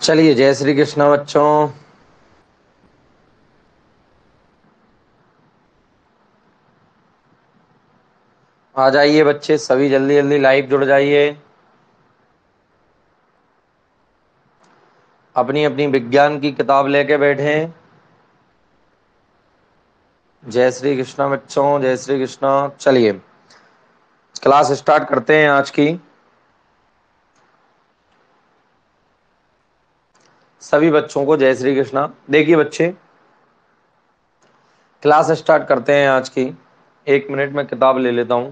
चलिए, जय श्री कृष्ण बच्चों। आ जाइए बच्चे, सभी जल्दी जल्दी लाइव जुड़ जाइए। अपनी अपनी विज्ञान की किताब लेके बैठे। जय श्री कृष्ण बच्चों, जय श्री कृष्ण। चलिए क्लास स्टार्ट करते हैं आज की। सभी बच्चों को जय श्री कृष्ण। देखिए बच्चे, क्लास स्टार्ट करते हैं आज की। 1 मिनट में किताब ले लेता हूं।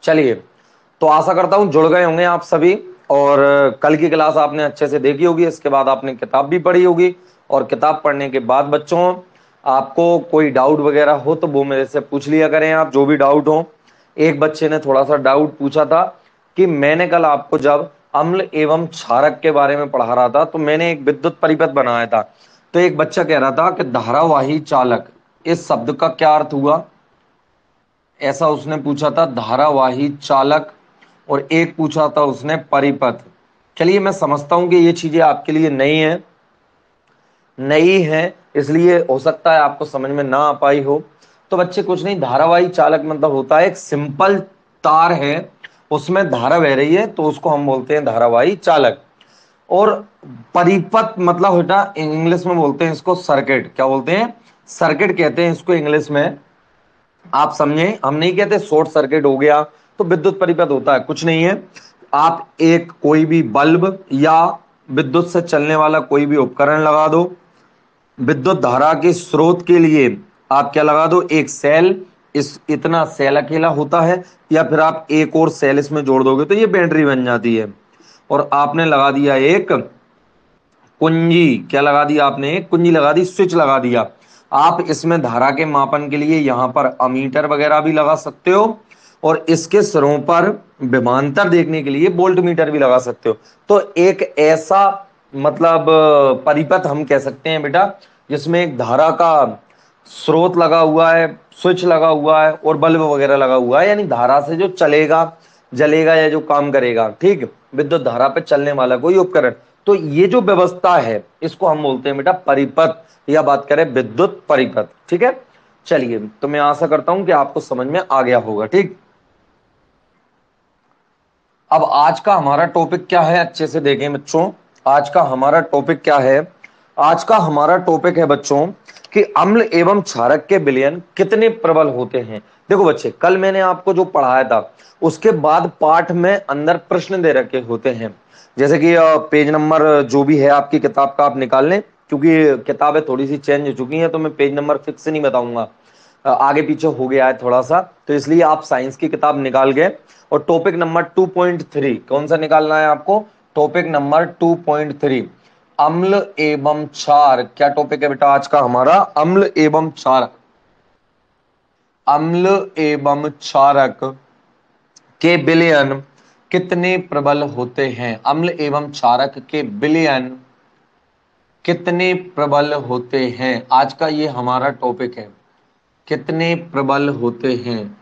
चलिए, तो आशा करता हूं जुड़ गए होंगे आप सभी। और कल की क्लास आपने अच्छे से देखी होगी, इसके बाद आपने किताब भी पढ़ी होगी। और किताब पढ़ने के बाद बच्चों, आपको कोई डाउट वगैरह हो तो वो मेरे से पूछ लिया करें, आप जो भी डाउट हो। एक बच्चे ने थोड़ा सा डाउट पूछा था कि मैंने कल आपको जब अम्ल एवं क्षारक के बारे में पढ़ा रहा था तो मैंने एक विद्युत परिपथ बनाया था। तो एक बच्चा कह रहा था कि धारावाही चालक, इस शब्द का क्या अर्थ हुआ, ऐसा उसने पूछा था। धारावाही चालक, और एक पूछा था उसने परिपथ। चलिए, मैं समझता हूं कि ये चीजें आपके लिए नई है, इसलिए हो सकता है आपको समझ में ना आ पाई हो। तो बच्चे कुछ नहीं, धारावाही चालक मतलब होता है एक सिंपल तार है, उसमें धारा बह रही है तो उसको हम बोलते हैं धारावाही चालक। और परिपथ मतलब बेटा इंग्लिश में बोलते हैं इसको सर्किट। क्या बोलते हैं? सर्किट कहते हैं इसको इंग्लिश में। आप समझे, हम नहीं कहते शॉर्ट सर्किट हो गया तो विद्युत परिपथ होता है, कुछ नहीं है। आप एक कोई भी बल्ब या विद्युत से चलने वाला कोई भी उपकरण लगा दो, विद्युत धारा के स्रोत के लिए आप क्या लगा दो, एक सेल। इस इतना सेल अकेला होता है, या फिर आप एक और सेल इसमें जोड़ दोगे तो ये बैटरी बन जाती है। और आपने लगा दिया एक कुंजी। क्या लगा दिया आपने? एक कुंजी लगा दी, स्विच लगा दिया। आप इसमें धारा के मापन के लिए यहां पर अमीटर वगैरह भी लगा सकते हो, और इसके सिरों पर विभवांतर देखने के लिए वोल्ट मीटर भी लगा सकते हो। तो एक ऐसा मतलब परिपथ हम कह सकते हैं बेटा, जिसमें एक धारा का स्रोत लगा हुआ है, स्विच लगा हुआ है और बल्ब वगैरह लगा हुआ है, यानी धारा से जो चलेगा, जलेगा या जो काम करेगा, ठीक, विद्युत धारा पे चलने वाला कोई उपकरण। तो ये जो व्यवस्था है इसको हम बोलते हैं बेटा परिपथ, या बात करें विद्युत परिपथ। ठीक है, चलिए, तो मैं आशा करता हूं कि आपको समझ में आ गया होगा। ठीक, अब आज का हमारा टॉपिक क्या है, अच्छे से देखें बच्चों। आज का हमारा टॉपिक क्या है? आज का हमारा टॉपिक है बच्चों कि अम्ल एवं क्षारक के विलयन कितने प्रबल होते हैं। देखो बच्चे, कल मैंने आपको जो पढ़ाया था उसके बाद पाठ में अंदर प्रश्न दे रखे होते हैं। जैसे कि पेज नंबर जो भी है आपकी किताब का आप निकाल लें, क्योंकि किताबें थोड़ी सी चेंज हो चुकी हैं तो मैं पेज नंबर फिक्स नहीं बताऊंगा, आगे पीछे हो गया है थोड़ा सा, तो इसलिए आप साइंस की किताब निकाल गए। और टॉपिक नंबर 2.3 कौन सा निकालना है आपको? टॉपिक नंबर 2.3 अम्ल एवं क्षार। क्या टॉपिक है बेटा आज का हमारा? अम्ल एवं क्षार। अम्ल एवं क्षारक के विलयन कितने प्रबल होते हैं? अम्ल एवं क्षारक के विलयन कितने प्रबल होते हैं, आज का ये हमारा टॉपिक है। कितने प्रबल होते हैं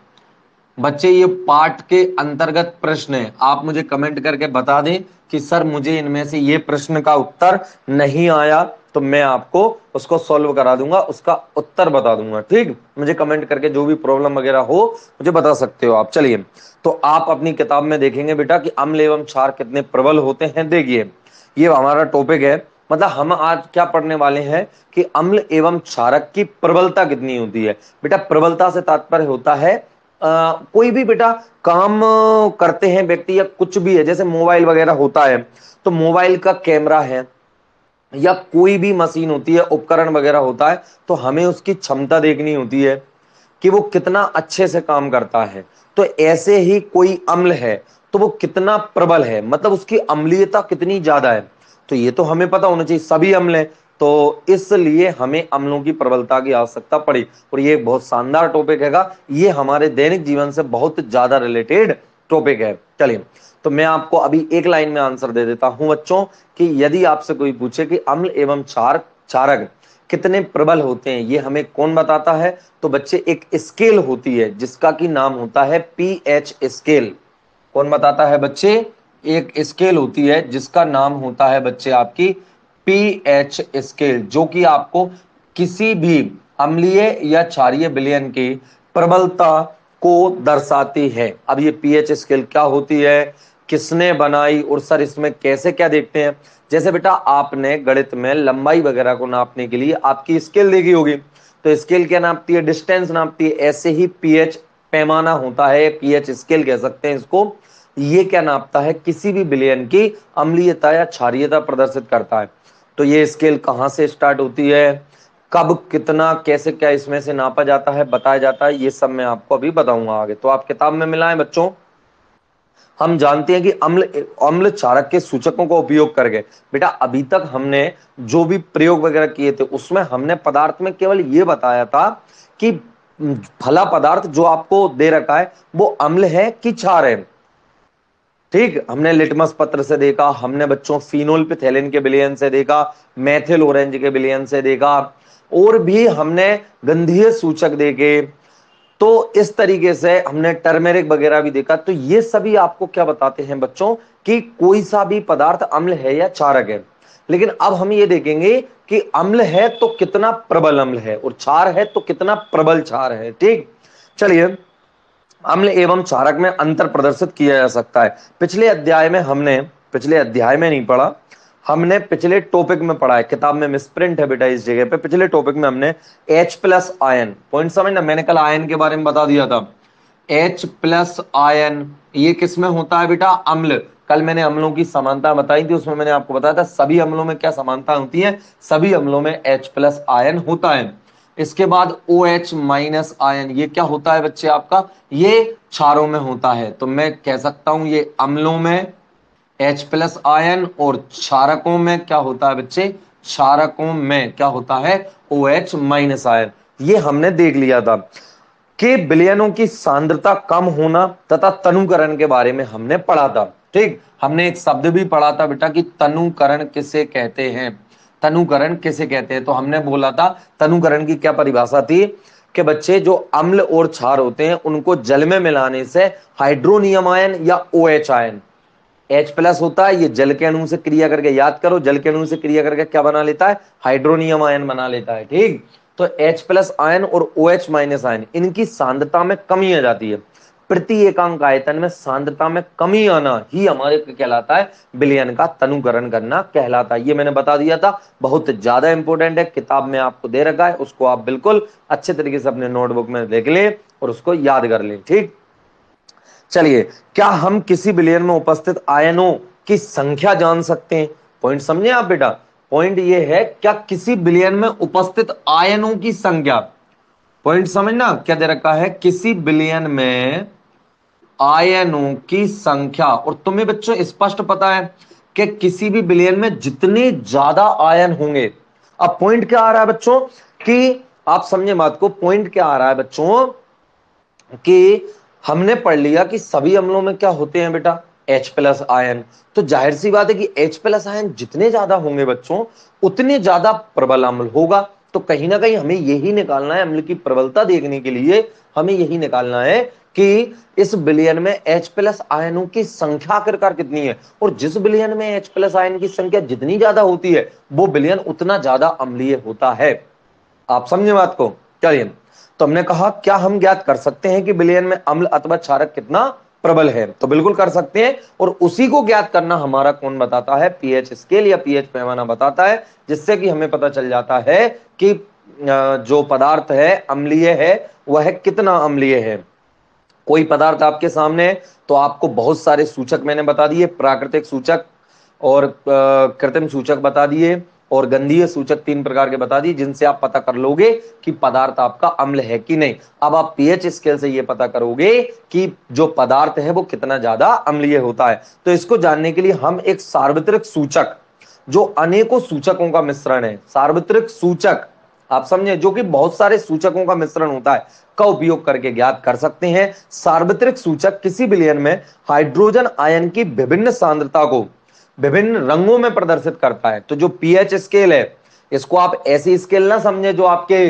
बच्चे, ये पाठ के अंतर्गत प्रश्न है। आप मुझे कमेंट करके बता दें कि सर मुझे इनमें से ये प्रश्न का उत्तर नहीं आया, तो मैं आपको उसको सॉल्व करा दूंगा, उसका उत्तर बता दूंगा। ठीक, मुझे कमेंट करके जो भी प्रॉब्लम वगैरह हो मुझे बता सकते हो आप। चलिए, तो आप अपनी किताब में देखेंगे बेटा कि अम्ल एवं क्षार कितने प्रबल होते हैं। देखिए, ये हमारा टॉपिक है, मतलब हम आज क्या पढ़ने वाले हैं कि अम्ल एवं क्षारक की प्रबलता कितनी होती है। बेटा प्रबलता से तात्पर्य होता है कोई भी बेटा काम करते हैं व्यक्ति या कुछ भी है, जैसे मोबाइल वगैरह होता है तो मोबाइल का कैमरा है, या कोई भी मशीन होती है, उपकरण वगैरह होता है, तो हमें उसकी क्षमता देखनी होती है कि वो कितना अच्छे से काम करता है। तो ऐसे ही कोई अम्ल है तो वो कितना प्रबल है, मतलब उसकी अम्लीयता कितनी ज्यादा है, तो ये तो हमें पता होना चाहिए। सभी अम्ल है तो इसलिए हमें अम्लों की प्रबलता की आवश्यकता पड़ी। और ये एक बहुत शानदार टॉपिक हैगा, ये हमारे दैनिक जीवन से बहुत ज्यादा रिलेटेड टॉपिक है। चलिए, तो मैं आपको अभी एक लाइन में आंसर दे देता हूं बच्चों कि यदि आपसे कोई पूछे कि अम्ल एवं क्षारक कितने प्रबल होते हैं ये हमें कौन बताता है? तो बच्चे एक स्केल होती है जिसका की नाम होता है पीएच स्केल। कौन बताता है बच्चे? एक स्केल होती है जिसका नाम होता है बच्चे आपकी पीएच स्केल, जो कि आपको किसी भी अम्लीय या क्षारीय विलयन की प्रबलता को दर्शाती है। अब ये पीएच स्केल क्या होती है, किसने बनाई, और सर इसमें कैसे क्या देखते हैं? जैसे बेटा आपने गणित में लंबाई वगैरह को नापने के लिए आपकी स्केल देखी होगी, तो स्केल क्या नापती है? डिस्टेंस नापती है। ऐसे ही पीएच पैमाना होता है, पीएच स्केल कह सकते हैं इसको। ये क्या नापता है? किसी भी विलयन की अम्लीयता या क्षारीयता प्रदर्शित करता है। तो ये स्केल कहां से स्टार्ट होती है, कब, कितना, कैसे क्या इसमें से नापा जाता है, बताया जाता है, ये सब मैं आपको अभी बताऊंगा आगे। तो आप किताब में मिला है बच्चों। हम जानते हैं कि अम्ल अम्ल क्षारक के सूचकों का उपयोग करके बेटा अभी तक हमने जो भी प्रयोग वगैरह किए थे उसमें हमने पदार्थ में केवल ये बताया था कि फला पदार्थ जो आपको दे रखा है वो अम्ल है कि क्षार है। ठीक, हमने लिटमस पत्र से देखा, हमने बच्चों फिनोल पिथेलिन के विलयन से देखा, मैथिल ऑरेंज के विलयन से देखा, और भी हमने गंधीय सूचक देखे। तो इस तरीके से हमने टर्मेरिक वगैरह भी देखा। तो ये सभी आपको क्या बताते हैं बच्चों कि कोई सा भी पदार्थ अम्ल है या क्षारक है। लेकिन अब हम ये देखेंगे कि अम्ल है तो कितना प्रबल अम्ल है, और क्षार है तो कितना प्रबल क्षार है। ठीक, चलिए, अम्ल एवं क्षारक में अंतर प्रदर्शित किया जा सकता है। पिछले अध्याय में हमने, पिछले अध्याय में नहीं पढ़ा, हमने पिछले टॉपिक में पढ़ा है, किताब में मिसप्रिंट है बेटा इस जगह पे। पिछले टॉपिक में हमने H प्लस आयन, पॉइंट समझना, मैंने कल आयन के बारे में बता दिया था। H प्लस आयन ये किस में होता है बेटा? अम्ल। कल मैंने अम्लों की समानता बताई थी, उसमें मैंने आपको बताया था सभी अम्लों में क्या समानता होती है, सभी अम्लों में H प्लस आयन होता है। इसके बाद OH माइनस आयन, ये क्या होता है बच्चे आपका? ये क्षारों में होता है। तो मैं कह सकता हूं ये अम्लों में H प्लस आयन, और क्षारकों में क्या होता है बच्चे? क्षारकों में क्या होता है? OH minus ion. ये हमने देख लिया था कि विलयनों की सांद्रता कम होना तथा तनुकरण के बारे में हमने पढ़ा था। ठीक, हमने एक शब्द भी पढ़ा था बेटा कि तनुकरण किसे कहते हैं, तनुकरण किसे कहते हैं। तो हमने बोला था तनुकरण की क्या परिभाषा थी कि बच्चे जो अम्ल और क्षार होते हैं उनको जल में मिलाने से हाइड्रोनियम आयन या OH आयन, H प्लस होता है, ये जल के अणु से क्रिया करके, याद करो, जल के अणु से क्रिया करके क्या बना लेता है? हाइड्रोनियम आयन बना लेता है। ठीक, तो H प्लस आयन और OH माइनस आयन, इनकी सांद्रता में कमी आ जाती है। प्रति एकांक आयतन में सांद्रता में कमी आना ही हमारे कहलाता है विलयन का तनुकरण करना कहलाता है। ये मैंने बता दिया था, बहुत ज्यादा इंपॉर्टेंट है, किताब में आपको दे रखा है, उसको आप बिल्कुल अच्छे तरीके से अपने नोटबुक में लिख लें और उसको याद कर लें। ठीक, चलिए, क्या हम किसी विलयन में उपस्थित आयनों की संख्या जान सकते हैं? पॉइंट समझे आप बेटा, पॉइंट ये है क्या किसी विलयन में उपस्थित आयनों की संख्या, पॉइंट समझना क्या दे रखा है, किसी विलयन में आयनों की संख्या। और तुम्हें बच्चों स्पष्ट पता है कि किसी भी विलयन में जितने ज्यादा आयन होंगे, अब पॉइंट क्या आ रहा है बच्चों कि आप समझे बात को, पॉइंट क्या आ रहा है बच्चों कि हमने पढ़ लिया कि सभी अम्लों में क्या होते हैं बेटा? H plus ion. तो जाहिर सी बात है कि H प्लस आयन जितने ज्यादा होंगे बच्चों उतने ज्यादा प्रबल अम्ल होगा। तो कहीं ना कहीं हमें यही निकालना है, अम्ल की प्रबलता देखने के लिए हमें यही निकालना है कि इस विलयन में H प्लस आयनों की संख्या आखिरकार कितनी है, और जिस विलयन में H प्लस आयन की संख्या जितनी ज्यादा होती है वो विलयन उतना ज्यादा अम्लीय होता है। आप समझे बात को? चलिए, तो हमने कहा क्या हम ज्ञात कर सकते हैं कि विलयन में अम्ल अथवा क्षारक कितना प्रबल है? तो बिल्कुल कर सकते हैं, और उसी को ज्ञात करना हमारा कौन बताता है? पीएच स्केल या पीएच पैमाना बताता है, जिससे कि हमें पता चल जाता है कि जो पदार्थ है अम्लीय है वह कितना अम्लीय है। कोई पदार्थ आपके सामने है तो आपको बहुत सारे सूचक मैंने बता दिए, प्राकृतिक सूचक और कृत्रिम सूचक बता दिए, और गंधीय सूचक 3 प्रकार के बता दिए, जिनसे आप पता कर लोगे कि पदार्थ आपका अम्ल है कि नहीं। अब आप पीएच स्केल से ये पता करोगे कि जो पदार्थ है वो कितना ज्यादा अम्लीय होता है। तो इसको जानने के लिए हम एक सार्वत्रिक सूचक, जो अनेकों सूचकों का मिश्रण है, सार्वत्रिक सूचक आप समझे, जो कि बहुत सारे सूचकों का मिश्रण होता है, का उपयोग करके ज्ञात कर सकते हैं। सार्वत्रिक सूचक किसी विलयन में हाइड्रोजन आयन की विभिन्न सांद्रता को विभिन्न रंगों में प्रदर्शित करता है। तो जो पीएच स्केल है इसको आप ऐसी स्केल ना समझे जो आपके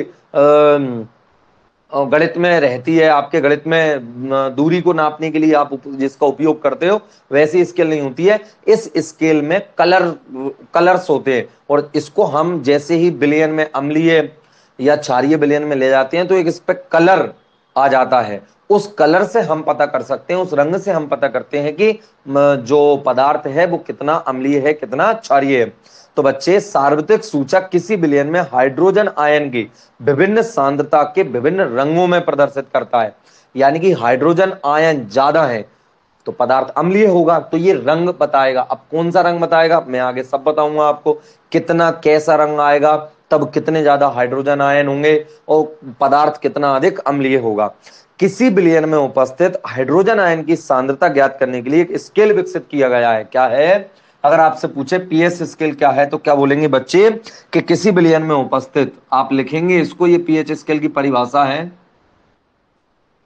गणित में रहती है, आपके गणित में दूरी को नापने के लिए आप जिसका उपयोग करते हो, वैसी स्केल नहीं होती है। इस स्केल में कलर्स होते हैं, और इसको हम जैसे ही बिलियन में अम्लीय या क्षारीय बिलियन में ले जाते हैं तो एक इस पे कलर आ जाता है। उस कलर से हम पता कर सकते हैं, उस रंग से हम पता करते हैं कि जो पदार्थ है वो कितना अम्लीय है, कितना क्षारीय है। तो बच्चे, सार्वत्रिक सूचक किसी विलयन में हाइड्रोजन आयन की विभिन्न सांद्रता के विभिन्न रंगों में प्रदर्शित करता है। यानी कि हाइड्रोजन आयन ज्यादा है तो पदार्थ अम्लीय होगा, तो ये रंग बताएगा। अब कौन सा रंग बताएगा मैं आगे सब बताऊंगा आपको, कितना कैसा रंग आएगा, तब कितने ज्यादा हाइड्रोजन आयन होंगे और पदार्थ कितना अधिक अम्लीय होगा। किसी विलयन में उपस्थित हाइड्रोजन आयन की सांद्रता ज्ञात करने के लिए एक स्केल विकसित किया गया है। क्या है? अगर आपसे पूछे पीएच स्केल क्या है तो क्या बोलेंगे बच्चे कि किसी विलयन में उपस्थित, आप लिखेंगे इसको, ये पीएच स्केल की परिभाषा है,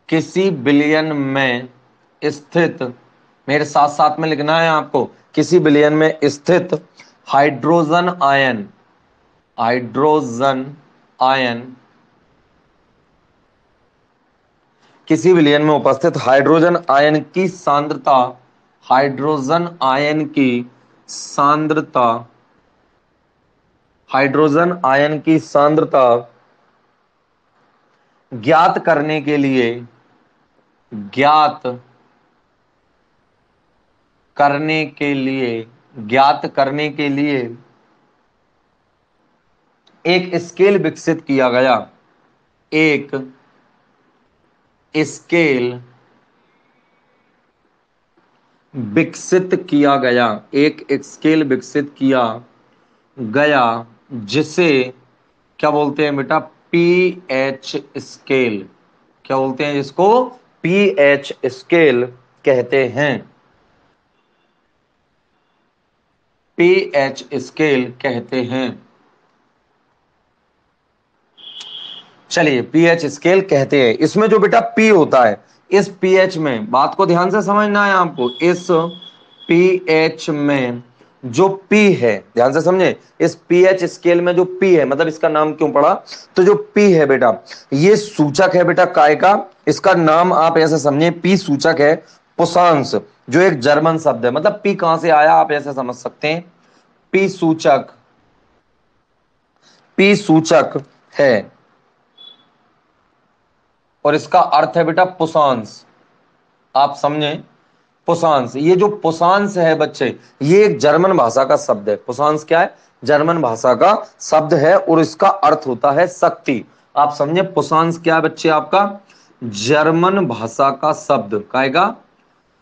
किसी विलयन में स्थित, मेरे साथ साथ में लिखना है आपको, किसी विलयन में स्थित हाइड्रोजन आयन, हाइड्रोजन आयन, किसी विलयन में उपस्थित हाइड्रोजन आयन की सांद्रता, हाइड्रोजन आयन की सांद्रता, हाइड्रोजन आयन की सांद्रता ज्ञात करने के लिए, ज्ञात करने के लिए, ज्ञात करने के लिए एक स्केल विकसित किया गया, एक स्केल विकसित किया गया, एक स्केल विकसित किया गया जिसे क्या बोलते हैं बेटा? PH scale. क्या बोलते हैं इसको? पीएच स्केल कहते हैं, पीएच स्केल कहते हैं। चलिए, पीएच स्केल कहते हैं। इसमें जो बेटा पी होता है, इस पीएच में, बात को ध्यान से समझना है आपको, इस पीएच में जो पी है, ध्यान से समझे, इस पीएच स्केल में जो पी है, मतलब इसका नाम क्यों पड़ा, तो जो पी है बेटा, ये सूचक है बेटा काय का, इसका नाम आप ऐसे समझे, पी सूचक है पुसांस, जो एक जर्मन शब्द है। मतलब पी कहां से आया आप ऐसे समझ सकते हैं, पी सूचक, पी सूचक है, और इसका अर्थ है बेटा पुसांस। आप समझे, पुसांस, ये जो पुसांस है बच्चे, ये एक जर्मन भाषा का शब्द है। पुसांस क्या है? जर्मन भाषा का शब्द है, और इसका अर्थ होता है शक्ति। आप समझे, पुसांस क्या है बच्चे आपका? जर्मन भाषा का शब्द, कहेगा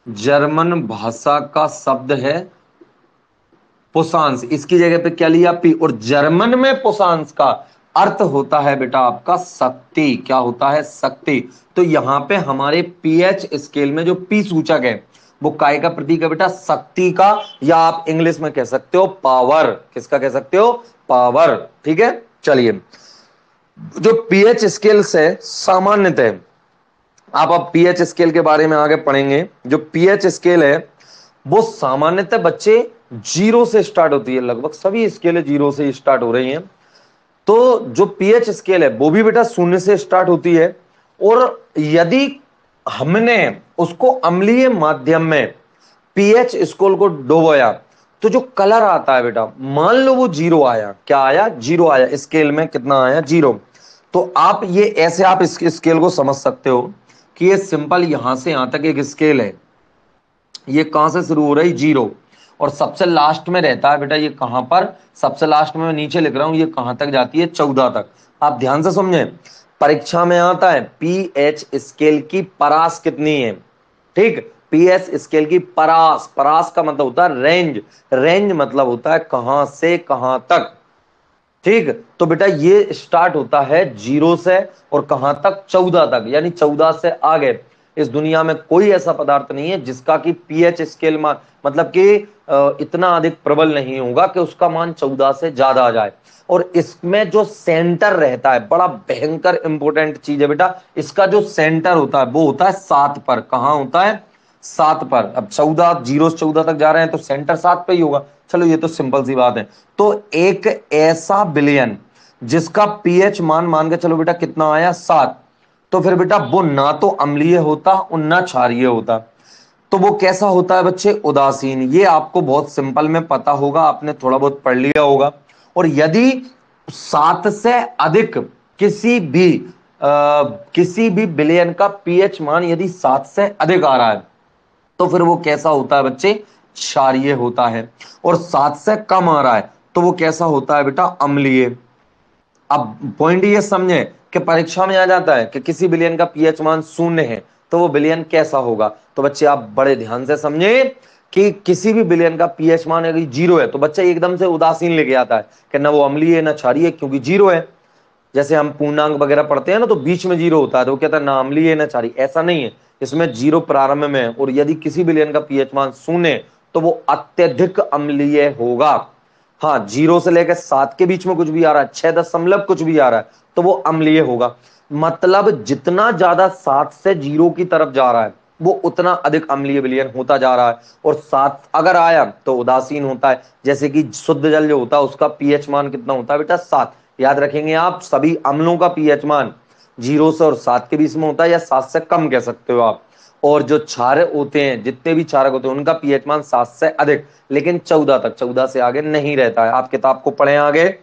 जर्मन भाषा का शब्द है पुसांस। इसकी जगह पे क्या लिया? पी, और जर्मन में पुसांस का अर्थ होता है बेटा आपका शक्ति। क्या होता है? शक्ति। तो यहां पे हमारे पीएच स्केल में जो पी सूचक है वो काय का प्रतीक है बेटा? शक्ति का, या आप इंग्लिश में कह सकते हो पावर। किसका कह सकते हो? पावर। ठीक है, चलिए, जो पीएच स्केल से सामान्यतः, आप अब पीएच स्केल के बारे में आगे पढ़ेंगे। जो पीएच स्केल है वो सामान्यतः बच्चे जीरो से स्टार्ट होती है, लगभग सभी स्केल जीरो से स्टार्ट हो रही हैं। तो जो पीएच स्केल है वो भी बेटा शून्य से स्टार्ट होती है, और यदि हमने उसको अम्लीय माध्यम में पीएच स्केल को डुबोया तो जो कलर आता है बेटा, मान लो वो जीरो आया। क्या आया? जीरो आया। स्केल में कितना आया? जीरो। तो आप ये ऐसे आप इस स्केल को समझ सकते हो कि ये सिंपल यहां से यहां तक एक स्केल है। ये कहां से शुरू हो रही? जीरो, और सबसे लास्ट में रहता है बेटा ये कहां पर? सबसे लास्ट में मैं नीचे लिख रहा हूं, ये कहां तक जाती है? 14 तक। आप ध्यान से समझें, परीक्षा में आता है पीएच स्केल की परास कितनी है। ठीक, पीएच स्केल की परास, परास का मतलब होता है रेंज, रेंज मतलब होता है कहां से कहां तक। ठीक, तो बेटा ये स्टार्ट होता है जीरो से, और कहां तक? 14 तक, यानी 14 से आगे इस दुनिया में कोई ऐसा पदार्थ नहीं है जिसका कि पीएच स्केल मान, मतलब कि इतना अधिक प्रबल नहीं होगा कि उसका मान 14 से ज्यादा आ जाए। और इसमें जो सेंटर रहता है, बड़ा भयंकर इंपॉर्टेंट चीज है बेटा, इसका जो सेंटर होता है वो होता है 7 पर। कहां होता है? 7 पर। अब 14, 0 से 14 तक जा रहे हैं तो सेंटर 7 पे ही होगा। चलो ये तो सिंपल सी बात है। तो एक ऐसा विलयन जिसका पीएच मान मान के चलो बेटा कितना आया 7, तो फिर बेटा वो ना तो अम्लीय होता और ना क्षारीय होता। तो वो कैसा होता है बच्चे? उदासीन। ये आपको बहुत सिंपल में पता होगा, आपने थोड़ा बहुत पढ़ लिया होगा। और यदि 7 से अधिक किसी भी किसी भी विलयन का पीएच मान यदि 7 से अधिक आ रहा है तो फिर वो कैसा होता है बच्चे? क्षारीय होता है। और 7 से कम आ रहा है तो वो कैसा होता है बेटा? अम्लीय। अब पॉइंट ये समझे कि परीक्षा में आ जाता है कि किसी विलयन का पीएच मान 0 है तो वो विलयन कैसा होगा। तो बच्चे आप बड़े ध्यान से समझे कि किसी भी विलयन का पीएच मान अगर 0 है तो बच्चा एकदम से उदासीन लेके आता है कि ना वो अम्लीय है ना क्षारीय है, क्योंकि 0 है। जैसे हम पूर्णांक वगैरह पढ़ते हैं ना तो बीच में 0 होता है तो वो कहता है ना अम्लीय है ना क्षारीय। ऐसा नहीं है, इसमें 0 प्रारंभ में है। और यदि किसी विलयन का पीएच मान 0 है तो वो अत्यधिक अम्लीय होगा। हाँ, 0 से लेकर 7 के बीच में कुछ भी आ रहा है, 6 दशमलव कुछ भी आ रहा है तो वो अम्लीय होगा। मतलब जितना ज्यादा 7 से 0 की तरफ जा रहा है वो उतना अधिक अम्लीय विलयन होता जा रहा है। और 7 अगर आया तो उदासीन होता है। जैसे कि शुद्ध जल जो होता है उसका पीएच मान कितना होता है बेटा? 7। याद रखेंगे आप, सभी अम्लों का पीएच मान 0 से और 7 के बीच में होता है, या 7 से कम कह सकते हो आप। और जो क्षारक होते हैं, जितने भी क्षारक होते हैं उनका पीएच मान 7 से अधिक, लेकिन 14 तक, 14 से आगे नहीं रहता है। आप किताब को पढ़ें आगे।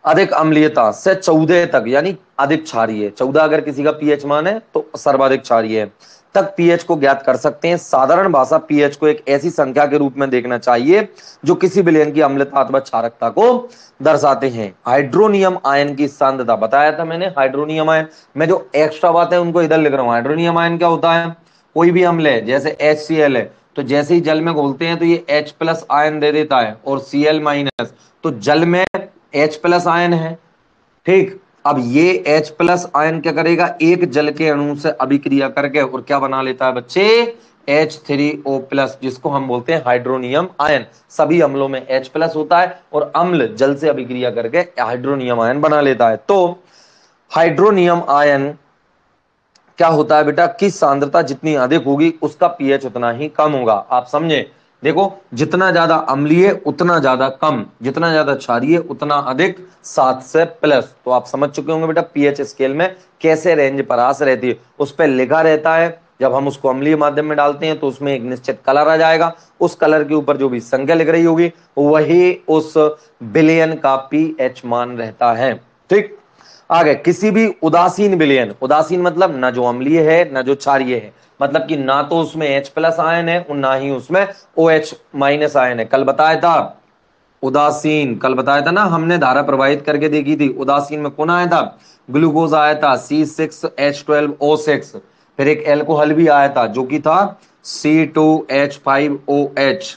अधिक अम्लीयता से 14 तक यानी अधिक क्षारीय। 14 अगर किसी का पीएच मान है तो सर्वाधिक क्षारीय है, तक पीएच को ज्ञात कर सकते हैं। साधारण भाषा पीएच को एक ऐसी संख्या के रूप में देखना चाहिए जो किसी विलयन की अम्लता अथवा क्षारकता को दर्शाते हैं। हाइड्रोनियम आयन की सांद्रता बताया था मैंने। हाइड्रोनियम आयन में जो एक्स्ट्रा बात है उनको इधर लिख रहा हूं। हाइड्रोनियम आयन क्या होता है? कोई भी अम्ल है, जैसे HCl है तो जैसे ही जल में घोलते हैं तो ये H प्लस आयन दे देता है और Cl माइनस, तो जल में H प्लस आयन है। ठीक, अब ये H प्लस आयन क्या करेगा? एक जल के अणु से अभिक्रिया करके और क्या बना लेता है बच्चे? H3O प्लस, जिसको हम बोलते हैं हाइड्रोनियम आयन। सभी अम्लों में H प्लस होता है और अम्ल जल से अभिक्रिया करके हाइड्रोनियम आयन बना लेता है। तो हाइड्रोनियम आयन क्या होता है बेटा? की सांद्रता जितनी अधिक होगी उसका पीएच उतना ही कम होगा। आप समझे? देखो, जितना ज्यादा अम्लीय उतना ज्यादा कम, जितना ज्यादा क्षारीय उतना अधिक, 7 से प्लस। तो आप समझ चुके होंगे बेटा पीएच स्केल में कैसे रेंज परास रहती है। उस पर लिखा रहता है, जब हम उसको अम्लीय माध्यम में डालते हैं तो उसमें एक निश्चित कलर आ जाएगा। उस कलर के ऊपर जो भी संख्या लिख रही होगी वही उस विलयन का पीएच मान रहता है। ठीक, आगे किसी भी उदासीन विलयन, उदासीन मतलब ना जो अम्लीय है ना जो क्षारीय है, मतलब कि ना तो उसमें H प्लस आयन है और ना ही उसमें OH माइनस आयन है। कल बताया था उदासीन, कल बताया था ना हमने, धारा प्रवाहित करके देखी थी। उदासीन में कौन आया था? ग्लूकोज आया था C6H12O6। फिर एक एल्कोहल भी आया था जो कि था C2H5OH,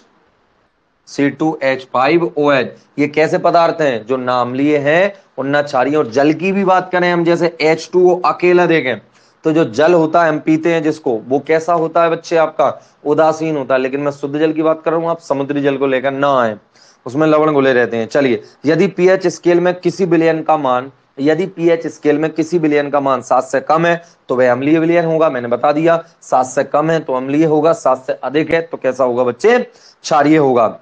C2H5OH। ये कैसे पदार्थ हैं? जो ना अम्लीय है और ना क्षारीय। और जल की भी बात करें हम, जैसे H2O अकेला देखें तो जो जल होता है हम पीते हैं जिसको, वो कैसा होता है बच्चे? आपका उदासीन होता है। लेकिन मैं शुद्ध जल की बात कर रहा हूं, आप समुद्री जल को लेकर ना आए, उसमें लवण घुले रहते हैं। चलिए, यदि पीएच स्केल में किसी विलयन का मान, यदि पीएच स्केल में किसी विलयन का मान 7 से कम है तो वह अम्लीय विलयन होगा। मैंने बता दिया, 7 से कम है तो अम्लीय होगा, 7 से अधिक है तो कैसा होगा बच्चे? क्षारीय होगा।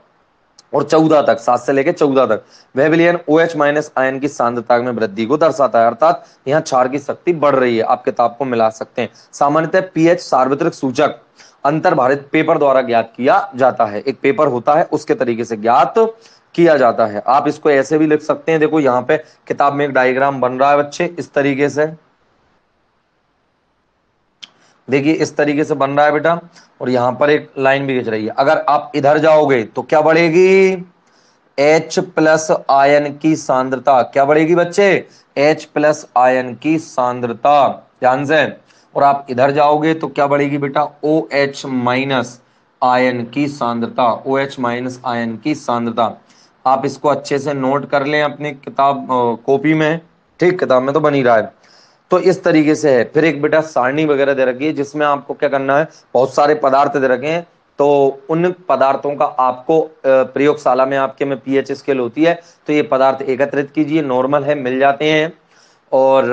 और 14 तक, 7 से लेकर 14 तक वह विलयन OH माइनस आयन की सांद्रता में वृद्धि को दर्शाता है, अर्थात यहाँ क्षार की शक्ति बढ़ रही है। आप किताब को मिला सकते हैं। सामान्यतः पीएच सार्वत्रिक सूचक अंतर्भारित पेपर द्वारा ज्ञात किया जाता है। एक पेपर होता है उसके तरीके से ज्ञात किया जाता है। आप इसको ऐसे भी लिख सकते हैं। देखो यहाँ पे किताब में एक डायग्राम बन रहा है बच्चे, इस तरीके से देखिए, इस तरीके से बन रहा है बेटा। और यहां पर एक लाइन भी खिंच रही है। अगर आप इधर जाओगे तो क्या बढ़ेगी? H प्लस आयन की सांद्रता। क्या बढ़ेगी बच्चे? H प्लस आयन की सांद्रता, ध्यान से। और आप इधर जाओगे तो क्या बढ़ेगी बेटा? OH माइनस आयन की सांद्रता, OH माइनस आयन की सांद्रता। आप इसको अच्छे से नोट कर लें अपनी किताब कॉपी में। ठीक, किताब में तो बन ही रहा है। तो इस तरीके से है। फिर एक बेटा सारणी वगैरह दे रखी है जिसमें आपको क्या करना है, बहुत सारे पदार्थ दे रखे हैं तो उन पदार्थों का आपको प्रयोगशाला में आपके में पीएच स्केल होती है तो ये पदार्थ एकत्रित कीजिए। नॉर्मल है, मिल जाते हैं। और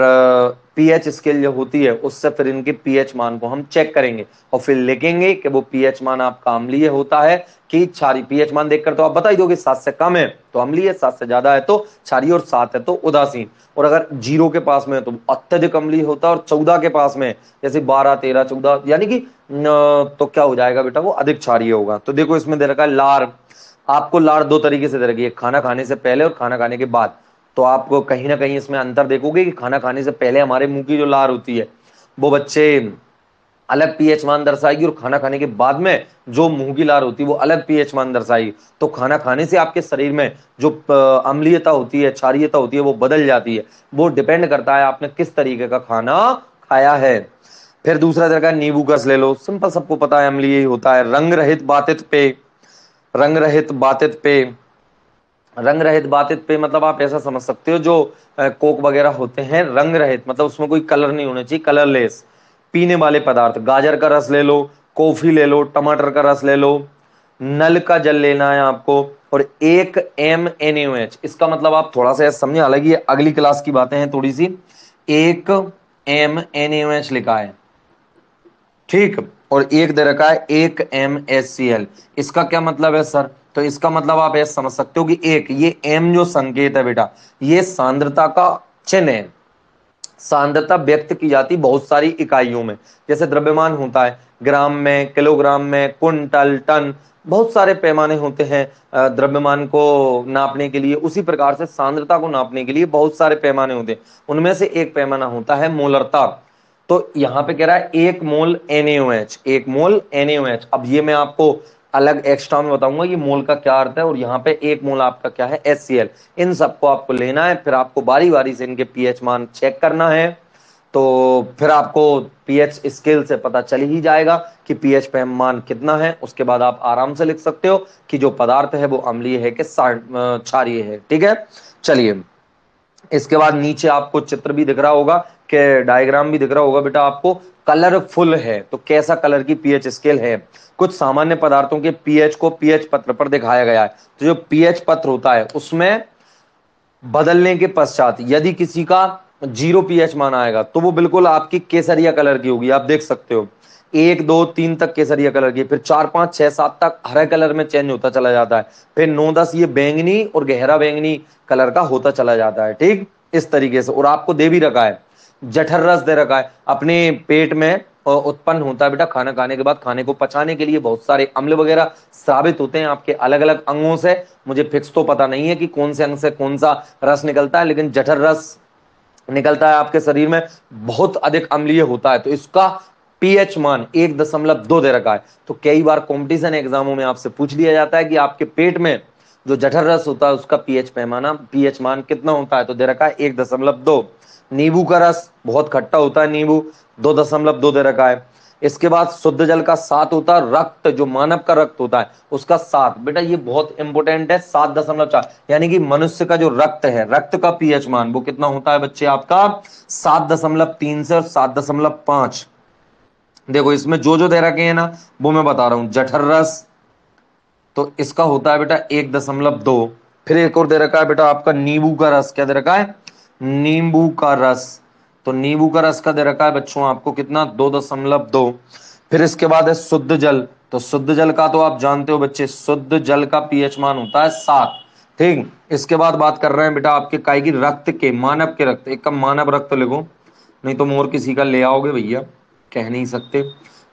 पीएच स्केल जो होती है उससे फिर इनके पीएच मान को हम चेक करेंगे और फिर लिखेंगे कि वो पीएच मान आपका अम्लीय होता है कि क्षारीय। पीएच मान देखकर तो आप बता ही दोगे, 7 से कम है तो अम्लीय, 7 से ज्यादा है तो क्षारीय और 7 है तो उदासीन। और अगर 0 के पास में है तो अत्यधिक अम्लीय होता है और 14 के पास में जैसे 12, 13, 14 यानी कि तो क्या हो जाएगा बेटा, वो अधिक क्षारीय होगा। तो देखो इसमें दे रखा है लार। आपको लार दो तरीके से दे रखी है, खाना खाने से पहले और खाना खाने के बाद। तो आपको कहीं ना कहीं इसमें अंतर देखोगे कि खाना खाने से पहले हमारे मुंह की जो लार होती है वो बच्चे अलग पीएच मान दर्शाएगी, और खाना खाने के बाद में जो मुंह की लार होती है वो अलग पीएच मान दर्शाएगी। तो खाना खाने से आपके शरीर में जो अम्लीयता होती है, क्षारीयता होती है, वो बदल जाती है। वो डिपेंड करता है आपने किस तरीके का खाना खाया है। फिर दूसरा तरीका नींबू का रस ले लो, सिंपल, सबको पता है अम्लीय ही होता है। रंग रहित बातित पेय, रंग रहित बातित पेय, रंग रहित बातित पेय मतलब आप ऐसा समझ सकते हो जो कोक वगैरह होते हैं रंग रहित, मतलब उसमें कोई कलर नहीं होना चाहिए, कलरलेस पीने वाले पदार्थ। गाजर का रस ले लो, कॉफी ले लो, टमाटर का रस ले लो, नल का जल लेना है आपको। और 1 mNaOH, इसका मतलब आप थोड़ा सा समझे, हालांकि ये अगली क्लास की बातें हैं थोड़ी सी। 1 mNaOH लिखा है, ठीक। और एक दे रखा है 1 MSCl। इसका क्या मतलब है सर? तो इसका मतलब आप ऐसे समझ सकते हो कि एक ये m जो संकेत है बेटा, ये सांद्रता का चिन्ह है। सांद्रता व्यक्त की जाती बहुत सारी इकाइयों में, जैसे द्रव्यमान होता है ग्राम में, किलोग्राम में, कुंटल, टन, बहुत सारे पैमाने होते हैं द्रव्यमान को नापने के लिए। उसी प्रकार से सांद्रता को नापने के लिए बहुत सारे पैमाने होते हैं, उनमें से एक पैमाना होता है मोलरता। तो यहाँ पे कह रहा है 1 मोल NaOH, 1 मोल NaOH। अब ये मैं आपको अलग एक्स्ट्रा में बताऊंगा ये मोल का क्या अर्थ है, और यहाँ पे 1 मोल आपका क्या है, HCl। इन सबको आपको लेना है, फिर आपको बारी बारी से इनके पीएच मान चेक करना है। तो फिर आपको पीएच स्केल से पता चल ही जाएगा कि पीएच मान कितना है। उसके बाद आप आराम से लिख सकते हो कि जो पदार्थ है वो अम्लीय है कि क्षारीय है। ठीक है, चलिए। इसके बाद नीचे आपको चित्र भी दिख रहा होगा कि डायग्राम भी दिख रहा होगा बेटा आपको, कलरफुल है तो कैसा कलर की पीएच स्केल है। कुछ सामान्य पदार्थों के पीएच को पीएच पत्र पर दिखाया गया है। तो जो पीएच पत्र होता है उसमें बदलने के पश्चात यदि किसी का 0 पीएच मान आएगा तो वो बिल्कुल आपकी केसरिया कलर की होगी, आप देख सकते हो। 1, 2, 3 तक केसरिया कलर की, फिर 4, 5, 6, 7 तक हरे कलर में चेंज होता चला जाता है, फिर 9, 10 ये बैंगनी और गहरा बैंगनी कलर का होता चला जाता है। ठीक, इस तरीके से। और आपको दे भी रखा है जठर रस दे रखा है, अपने पेट में उत्पन्न होता है बेटा खाना खाने के बाद। खाने को पचाने के लिए बहुत सारे अम्ल वगैरह साबित होते हैं आपके अलग अलग अंगों से। मुझे फिक्स तो पता नहीं है कि कौन से अंग से कौन सा रस निकलता है, लेकिन जठर रस निकलता है आपके शरीर में, बहुत अधिक अम्लीय होता है। तो इसका पीएच मान 1.2 दे रखा है। तो कई बार कॉम्पिटिशन एग्जामों में आपसे पूछ लिया जाता है कि आपके पेट में जो जठर रस होता है उसका पीएच मान कितना होता है, तो दे रखा है 1.2। नींबू का रस बहुत खट्टा होता है, नींबू 2.2 दे रखा है। इसके बाद शुद्ध जल का 7 होता है, रक्त जो मानव का रक्त होता है उसका 7, बेटा ये बहुत इंपॉर्टेंट है, 7.4। यानी कि मनुष्य का जो रक्त है, रक्त का पीएच मान वो कितना होता है बच्चे आपका, 7.3 से 7.5। देखो इसमें जो जो दे रखे हैं ना वो मैं बता रहा हूं। जठर रस तो इसका होता है बेटा 1.2। फिर एक और दे रखा है बेटा आपका नींबू का रस, क्या दे रखा है, नींबू का रस। तो नींबू का रस का दे रखा है बच्चों आपको कितना, 2.2। फिर इसके बाद है शुद्ध जल। तो शुद्ध जल का तो आप जानते हो बच्चे, शुद्ध जल का पीएच मान होता है 7। ठीक, इसके बाद बात कर रहे हैं बेटा आपके काय की, रक्त के, मानव के रक्त। एक का मानव रक्त लिखो, नहीं तो मोर किसी का ले आओगे भैया, कह नहीं सकते।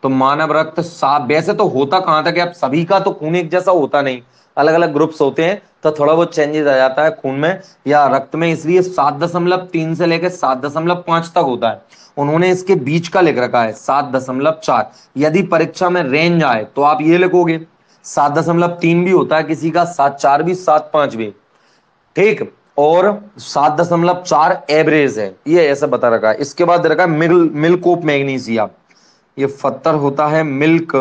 तो मानव रक्त साफ, वैसे तो होता कहां तक है, अब सभी का तो खून एक जैसा होता नहीं, अलग अलग ग्रुप्स होते हैं, तो थोड़ा बहुत चेंजेस आ जाता है खून में या रक्त में, इसलिए 7.3 से लेकर 7.5 तक होता है। उन्होंने इसके बीच का लिख रखा है 7.4। यदि परीक्षा में रेंज आए तो आप ये लिखोगे, 7.3 भी होता है किसी का, 7.4 भी, 7.5 भी। ठीक, और 7.4 एवरेज है, ये ऐसा बता रखा है। इसके बाद रखा है मिल्क ऑफ मैग्नीशिया। ये पत्थर होता है मिल्क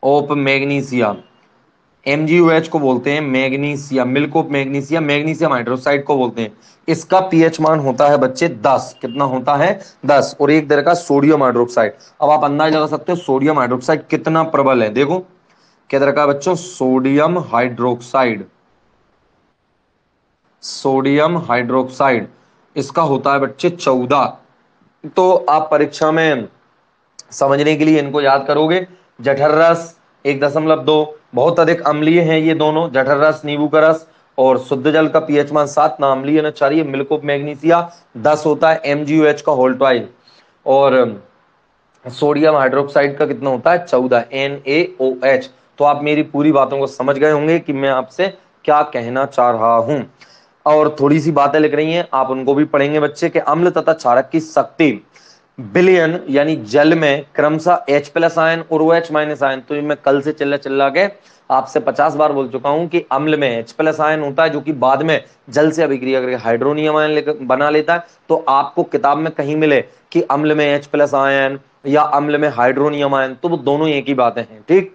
ऑफ मैग्नीशिया, MgOH को बोलते हैं magnesia, milk of magnesia, magnesium hydroxide को बोलते हैं। इसका पीएच मान होता है बच्चे 10। कितना होता है, 10। और एक तरह का सोडियम हाइड्रोक्साइड। अब आप अंदाजा लगा सकते हो सोडियम हाइड्रोक्साइड कितना प्रबल है। देखो क्या तरह का बच्चों, सोडियम हाइड्रोक्साइड, सोडियम हाइड्रोक्साइड इसका होता है बच्चे 14। तो आप परीक्षा में समझने के लिए इनको याद करोगे। जठर रस 1.2, बहुत अधिक अम्लीय हैं ये दोनों, जठर रस नींबू का रस। और शुद्ध जल का पीएच मान 7, ना अम्लीय ना क्षारीय। मिल्क ऑफ मैग्नीशिया 10 होता है, MgOH का होल ट्वाइल। और सोडियम हाइड्रोक्साइड का कितना होता है 14, NaOH। तो आप मेरी पूरी बातों को समझ गए होंगे कि मैं आपसे क्या कहना चाह रहा हूं। और थोड़ी सी बातें लिख रही हैं, आप उनको भी पढ़ेंगे बच्चे के। अम्ल तथा क्षारक की शक्ति बिलियन यानी जल में क्रमशः H+ आयन और OH- आयन। तो मैं कल से चिल्ला के आपसे 50 बार बोल चुका हूं कि अम्ल में H+ आयन होता है, जो कि बाद में जल से अभिक्रिया करके हाइड्रोनियम आयन बना लेता है। तो आपको किताब में कहीं मिले कि अम्ल में H+ आयन या अम्ल में हाइड्रोनियम आयन, तो वो दोनों एक ही बातें हैं, ठीक।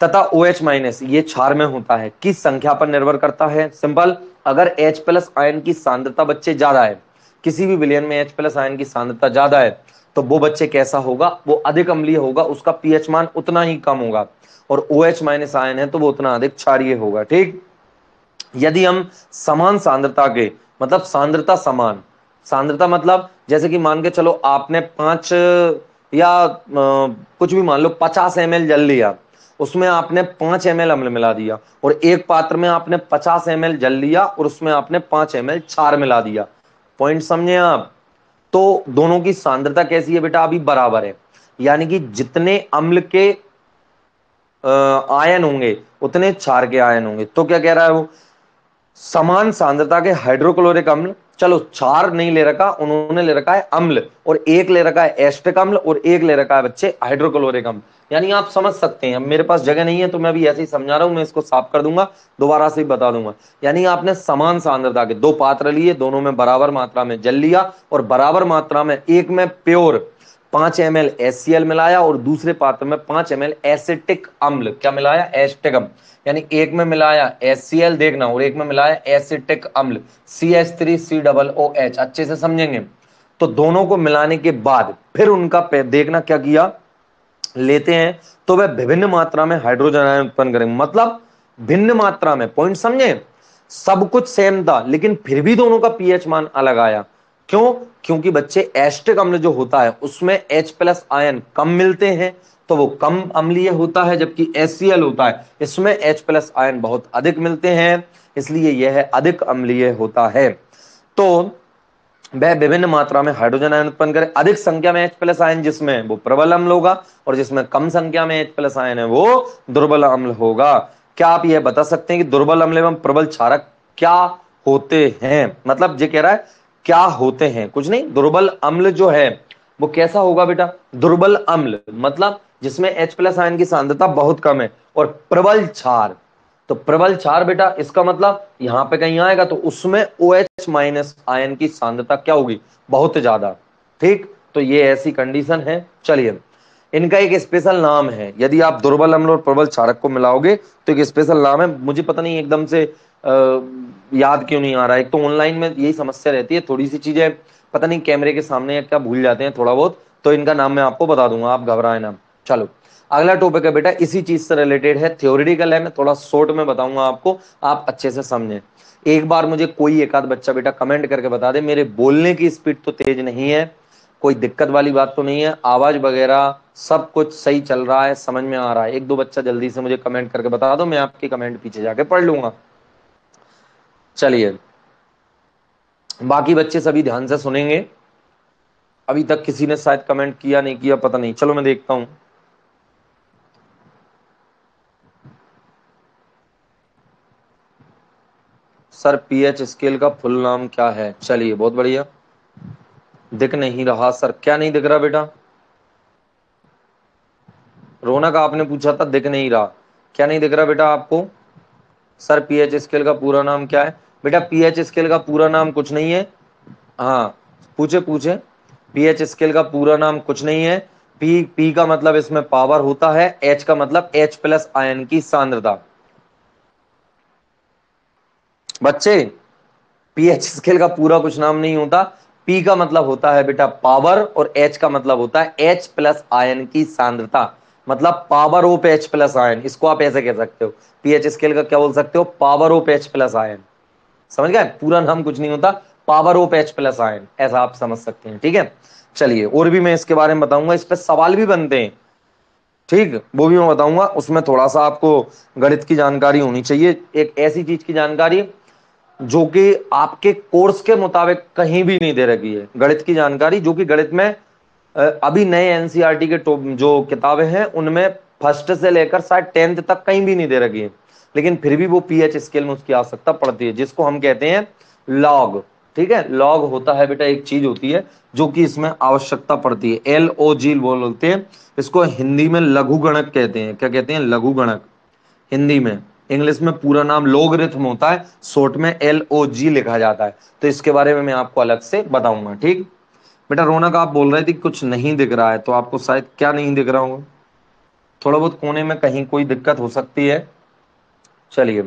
तथा OH- ये क्षार में होता है, किस संख्या पर निर्भर करता है? सिंपल, अगर H+ आयन की सांद्रता बच्चे ज्यादा है, किसी भी विलयन में H+ आयन की सांद्रता ज्यादा है, तो वो बच्चे कैसा होगा? वो अधिक अम्लीय होगा, उसका पीएच मान उतना ही कम होगा। और OH- आयन है तो वो उतना अधिक क्षारीय होगा, ठीक। यदि हम समान सांद्रता के, मतलब सांद्रता समान, सांद्रता मतलब जैसे कि मान के चलो आपने 5 या कुछ भी मान लो 50 ml जल लिया, उसमें आपने 5 ml अम्ल मिला दिया, और एक पात्र में आपने 50 ml जल लिया और उसमें आपने 5 ml क्षार मिला दिया। पॉइंट समझे आप? तो दोनों की सांद्रता कैसी है बेटा? अभी बराबर है, यानी कि जितने अम्ल के आयन होंगे उतने क्षार के आयन होंगे। तो क्या कह रहा है वो? समान सांद्रता के हाइड्रोक्लोरिक अम्ल, चलो क्षार नहीं ले रखा उन्होंने, ले रखा है अम्ल, और एक ले रखा है एस्टिक अम्ल, और एक ले रखा है बच्चे हाइड्रोक्लोरिक अम्ल। यानी आप समझ सकते हैं, मेरे पास जगह नहीं है तो मैं भी ऐसे ही समझा रहा हूं, मैं इसको साफ कर दूंगा, दोबारा से ही बता दूंगा। यानी आपने समान सांद्रता के दो पात्र लिए, दोनों में बराबर मात्रा में जल लिया, और बराबर मात्रा में एक में प्योर 5 ml HCl मिलाया, और दूसरे पात्र में 5 ml एसिटिक अम्ल, क्या मिलाया? एसिटिक अम्ल। यानी एक में मिलाया HCl देखना, और एक में मिलाया एसिटिक अम्ल CH3COOH। अच्छे से समझेंगे। तो दोनों को मिलाने के बाद फिर उनका देखना क्या किया, लेते हैं तो वह विभिन्न मात्रा में हाइड्रोजन आयन उत्पन्न करेंगे। मतलब भिन्न मात्रा में, पॉइंट समझे? सब कुछ सेम था लेकिन फिर भी दोनों का पीएच मान अलग आया। क्यों? क्योंकि बच्चे एस्टिक अम्ल जो होता है उसमें H+ आयन कम मिलते हैं, तो वो कम अम्लीय होता है, जबकि HCl होता है इसमें H+ आयन बहुत अधिक मिलते हैं, इसलिए यह अधिक अम्लीय होता है। तो वह विभिन्न मात्रा में हाइड्रोजन आयन उत्पन्न करे। अधिक संख्या में H+ आयन जिसमें, वो प्रबल अम्ल होगा, और जिसमें कम संख्या में H+ आयन है वो दुर्बल अम्ल होगा। क्या आप यह बता सकते हैं कि दुर्बल अम्ल एवं प्रबल क्षारक क्या होते हैं? मतलब ये कह रहा है क्या होते हैं, कुछ नहीं। दुर्बल अम्ल जो है वो कैसा होगा बेटा? दुर्बल अम्ल मतलब जिसमें H+ आयन की सांद्रता बहुत कम है। और प्रबल क्षार, तो प्रबल क्षार बेटा इसका मतलब यहां पे कहीं आएगा तो उसमें OH- आयन की सांद्रता क्या होगी? बहुत ज्यादा, ठीक। तो ये ऐसी कंडीशन है। चलिए, इनका एक स्पेशल नाम है, यदि आप दुर्बल अम्ल और प्रबल क्षारक को मिलाओगे तो एक स्पेशल नाम है, मुझे पता नहीं एकदम से याद क्यों नहीं आ रहा है। एक तो ऑनलाइन में यही समस्या रहती है, थोड़ी सी चीजें पता नहीं कैमरे के सामने या क्या भूल जाते हैं थोड़ा बहुत, तो इनका नाम मैं आपको बता दूंगा, आप घबराए ना। चलो, अगला टॉपिक है बेटा, इसी चीज से रिलेटेड है, थ्योरेटिकल है, मैं थोड़ा शॉर्ट में बताऊंगा आपको, आप अच्छे से समझें। एक बार मुझे कोई एक आध बच्चा बेटा कमेंट करके बता दे, मेरे बोलने की स्पीड तो तेज नहीं है, कोई दिक्कत वाली बात तो नहीं है, आवाज वगैरह सब कुछ सही चल रहा है, समझ में आ रहा है? एक दो बच्चा जल्दी से मुझे कमेंट करके बता दो, मैं आपके कमेंट पीछे जाके पढ़ लूंगा। चलिए, बाकी बच्चे सभी ध्यान से सुनेंगे। अभी तक किसी ने शायद कमेंट किया नहीं किया पता नहीं, चलो मैं देखता हूं। सर पीएच स्केल का फुल नाम क्या है? चलिए बहुत बढ़िया। दिख नहीं रहा सर, क्या नहीं दिख रहा बेटा? रौनक आपने पूछा था, दिख नहीं रहा, क्या नहीं दिख रहा बेटा आपको? सर पीएच स्केल का पूरा नाम क्या है? बेटा पीएच स्केल का पूरा नाम कुछ नहीं है। हाँ, पूछे पूछे। पीएच स्केल का पूरा नाम कुछ नहीं है। पी का मतलब इसमें पावर होता है, एच का मतलब H+ आयन की सांद्रता। बच्चे, पीएच स्केल का पूरा कुछ नाम नहीं होता। पी का मतलब होता है बेटा पावर, और एच का मतलब होता है H+ आयन की सांद्रता, मतलब पावर ऑफ H+ आयन, इसको आप ऐसे कह सकते हो। पीएच स्केल का क्या बोल सकते हो? Power of H+ ion. समझ गए? पूरा नाम कुछ नहीं होता, power of H plus ion, ऐसा आप समझ सकते हैं। ठीक है, चलिए और भी मैं इसके बारे में बताऊंगा, इस पे सवाल भी बनते हैं, ठीक, वो भी मैं बताऊंगा। उसमें थोड़ा सा आपको गणित की जानकारी होनी चाहिए, एक ऐसी चीज की जानकारी जो कि आपके कोर्स के मुताबिक कहीं भी नहीं दे रखी है, गणित की जानकारी जो कि गणित में अभी नए एनसीईआरटी के जो किताबें हैं उनमें फर्स्ट से लेकर शायद 10th तक कहीं भी नहीं दे रखी है, लेकिन फिर भी वो पीएच स्केल में उसकी आवश्यकता पड़ती है, जिसको हम कहते हैं लॉग। ठीक है, लॉग होता है बेटा, एक चीज होती है जो कि इसमें आवश्यकता पड़ती है, LOG बोलते हैं इसको, हिंदी में लघु गणक कहते हैं। क्या कहते हैं? लघु गणक हिंदी में। इंग्लिश में पूरा नाम लोगरिथम होता है, शॉर्ट में LOG लिखा जाता है। तो इसके बारे में मैं आपको अलग से बताऊंगा। ठीक बेटा, रौनक आप बोल रहे थे कुछ नहीं दिख रहा है, तो आपको शायद क्या नहीं दिख रहा होगा, थोड़ा बहुत कोने में कहीं कोई दिक्कत हो सकती है। चलिए,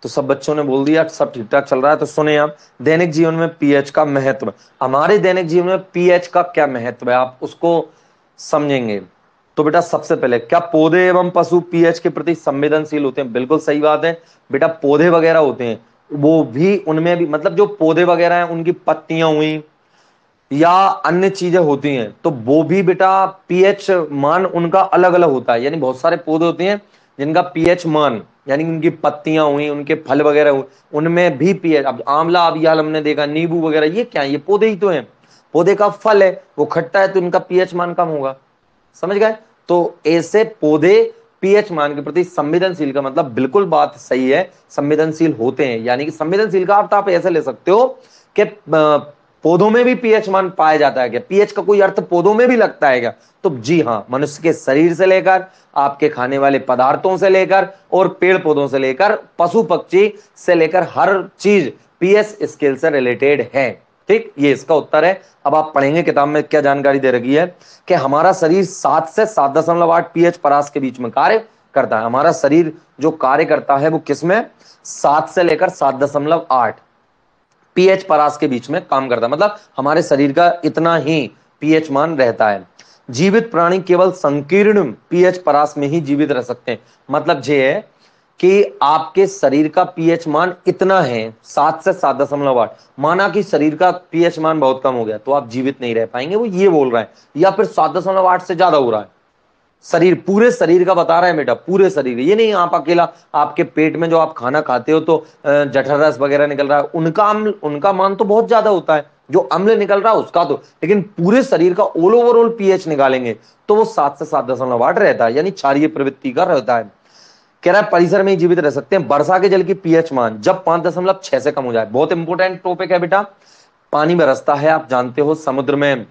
तो सब बच्चों ने बोल दिया सब ठीक ठाक चल रहा है। तो सुने आप, दैनिक जीवन में पीएच का महत्व, हमारे दैनिक जीवन में पीएच का क्या महत्व है आप उसको समझेंगे। तो बेटा सबसे पहले, क्या पौधे एवं पशु पीएच के प्रति संवेदनशील होते हैं? बिल्कुल सही बात है बेटा, पौधे वगैरह होते हैं वो भी, उनमें भी मतलब जो पौधे वगैरह हैं उनकी पत्तियां हुई या अन्य चीजें होती हैं तो वो भी बेटा पीएच मान उनका अलग अलग होता है। यानी बहुत सारे पौधे होते हैं जिनका पीएच मान, यानी उनकी पत्तियां हुई, उनके फल वगैरह हुए, उनमें भी पीएच, अब आंवला अभी हाल हमने देखा, नींबू वगैरह, ये क्या है? ये पौधे ही तो हैं, पौधे का फल है, वो खट्टा है तो इनका पीएच मान कम होगा। समझ गए? तो ऐसे पौधे पीएच मान के प्रति संवेदनशील का मतलब बिल्कुल बात सही है, संवेदनशील होते हैं। यानी कि संवेदनशील का अर्थ आप ऐसे ले सकते हो कि पौधों में भी पीएच मान पाया जाता है क्या? पीएच का कोई अर्थ पौधों में भी लगता है क्या? तो जी हाँ, मनुष्य के शरीर से लेकर आपके खाने वाले पदार्थों से लेकर और पेड़ पौधों से लेकर पशु पक्षी से लेकर हर चीज पीएच स्केल से रिलेटेड है। ठीक, ये इसका उत्तर है। अब आप पढ़ेंगे किताब में क्या जानकारी दे रखी है कि हमारा शरीर 7 से 7.8 पीएच परास के बीच में कार्य करता है। हमारा शरीर जो कार्य करता है वो किसमें? 7 से लेकर 7.8 पीएच परास के बीच में काम करता है, मतलब हमारे शरीर का इतना ही पीएच मान रहता है। जीवित प्राणी केवल संकीर्ण पीएच परास में ही जीवित रह सकते हैं, मतलब ये है कि आपके शरीर का पीएच मान इतना है 7 से 7.8, माना कि शरीर का पीएच मान बहुत कम हो गया तो आप जीवित नहीं रह पाएंगे, वो ये बोल रहा है, या फिर 7.8 से ज्यादा हो रहा है, शरीर पूरे शरीर का बता रहा है बेटा, पूरे शरीर, ये नहीं आप अकेला आपके पेट में जो आप खाना खाते हो तो जठर रस वगैरह निकल रहा है, उनका अम्ल, उनका मान तो बहुत ज्यादा होता है, जो अम्ल निकल रहा है उसका तो, लेकिन पूरे शरीर का ऑल ओवरऑल पीएच निकालेंगे तो वो 7 से 7.8 रहता है, यानी क्षारीय प्रवृत्ति का रहता है। कह रहा है परिसर में ही जीवित रह सकते हैं। वर्षा के जल की पीएच मान जब 5.6 से कम हो जाए, बहुत इंपॉर्टेंट टॉपिक है बेटा। पानी बरसता है, आप जानते हो समुद्र में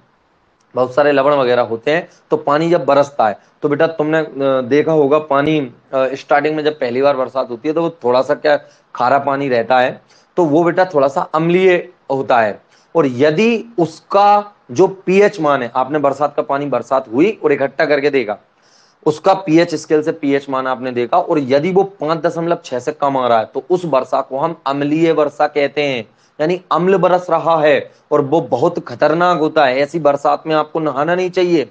बहुत सारे लवण वगैरह होते हैं, तो पानी जब बरसता है तो बेटा तुमने देखा होगा पानी स्टार्टिंग में जब पहली बार बरसात होती है तो वो थोड़ा सा क्या खारा पानी रहता है, तो वो बेटा थोड़ा सा अम्लीय होता है। और यदि उसका जो पीएच मान है, आपने बरसात का पानी बरसात हुई और इकट्ठा करके देखा, उसका पीएच स्केल से पीएच मान आपने देखा, और यदि वो 5.6 से कम आ रहा है तो उस वर्षा को हम अम्लीय वर्षा कहते हैं, यानी अम्ल बरस रहा है और वो बहुत खतरनाक होता है। ऐसी बरसात में आपको नहाना नहीं चाहिए।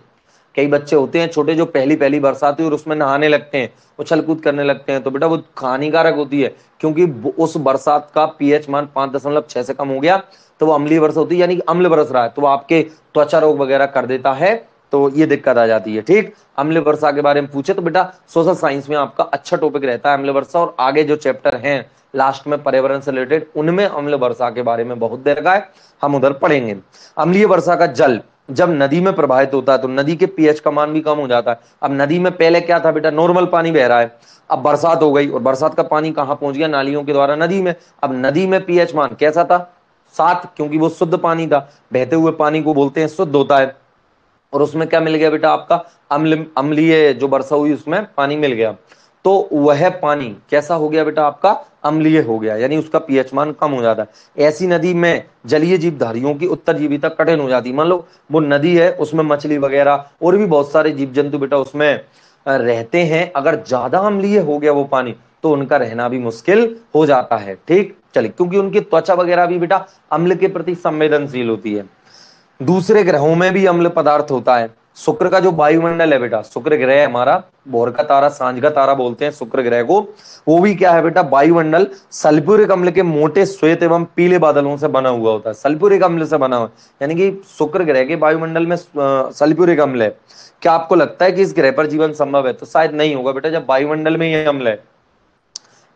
कई बच्चे होते हैं छोटे जो पहली पहली बरसात हुई और उसमें नहाने लगते हैं, उछल कूद करने लगते हैं, तो बेटा वो हानिकारक होती है, क्योंकि उस बरसात का पीएच मान 5.6 से कम हो गया तो वो अम्लीय वर्षा होती है, यानी कि अम्ल बरस रहा है, तो वो आपके त्वचा रोग वगैरह कर देता है, तो ये दिक्कत आ जाती है। ठीक, अम्ल वर्षा के बारे में पूछे तो बेटा सोशल साइंस में आपका अच्छा टॉपिक रहता है अम्ल वर्षा, और आगे जो चैप्टर हैं लास्ट में पर्यावरण से रिलेटेड उनमें अम्ल वर्षा के बारे में बहुत देर का है, हम उधर पढ़ेंगे। अम्लीय वर्षा का जल जब नदी में प्रवाहित होता है तो नदी के पीएच का मान भी कम हो जाता है। अब नदी में पहले क्या था बेटा, नॉर्मल पानी बह रहा है, अब बरसात हो गई और बरसात का पानी कहां पहुंच गया, नालियों के द्वारा नदी में। अब नदी में पीएच मान कैसा था? 7, क्योंकि वो शुद्ध पानी था, बहते हुए पानी को बोलते हैं शुद्ध होता है, और उसमें क्या मिल गया बेटा आपका अम्लीय, जो वर्षा हुई उसमें पानी मिल गया, तो वह पानी कैसा हो गया बेटा आपका? अम्लीय हो गया, यानी उसका पीएच मान कम हो जाता है। ऐसी नदी में जलीय जीवधारियों की उत्तरजीविता कठिन हो जाती है। मान लो वो नदी है, उसमें मछली वगैरह और भी बहुत सारे जीव जंतु बेटा उसमें रहते हैं, अगर ज्यादा अम्लीय हो गया वो पानी तो उनका रहना भी मुश्किल हो जाता है। ठीक, चलिए, क्योंकि उनकी त्वचा वगैरह भी बेटा अम्ल के प्रति संवेदनशील होती है। दूसरे ग्रहों में भी अम्ल पदार्थ होता है, शुक्र का जो वायुमंडल है बेटा, शुक्र ग्रह है हमारा, भोर का तारा सांझ का तारा बोलते हैं शुक्र ग्रह को, वो भी क्या है बेटा, वायुमंडल सल्फ्यूरिक अम्ल के मोटे श्वेत एवं पीले बादलों से बना हुआ होता है, सल्फ्यूरिक अम्ल से बना हुआ, यानी कि शुक्र ग्रह के वायुमंडल में सल्फ्यूरिक अम्ल है। क्या आपको लगता है कि इस ग्रह पर जीवन संभव है? तो शायद नहीं होगा बेटा, जब वायुमंडल में ये अम्ल है।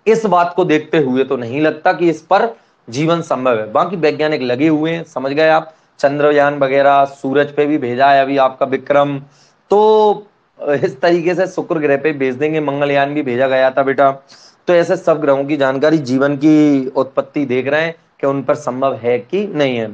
इस बात को देखते हुए तो नहीं लगता कि इस पर जीवन संभव है। बाकी वैज्ञानिक लगे हुए हैं, समझ गए आप, चंद्रयान वगैरह, सूरज पे भी भेजा है अभी आपका विक्रम, तो इस तरीके से शुक्र ग्रह पे भेज देंगे, मंगलयान भी भेजा गया था बेटा। तो ऐसे सब ग्रहों की जानकारी, जीवन की उत्पत्ति देख रहे हैं कि उन पर संभव है कि नहीं है।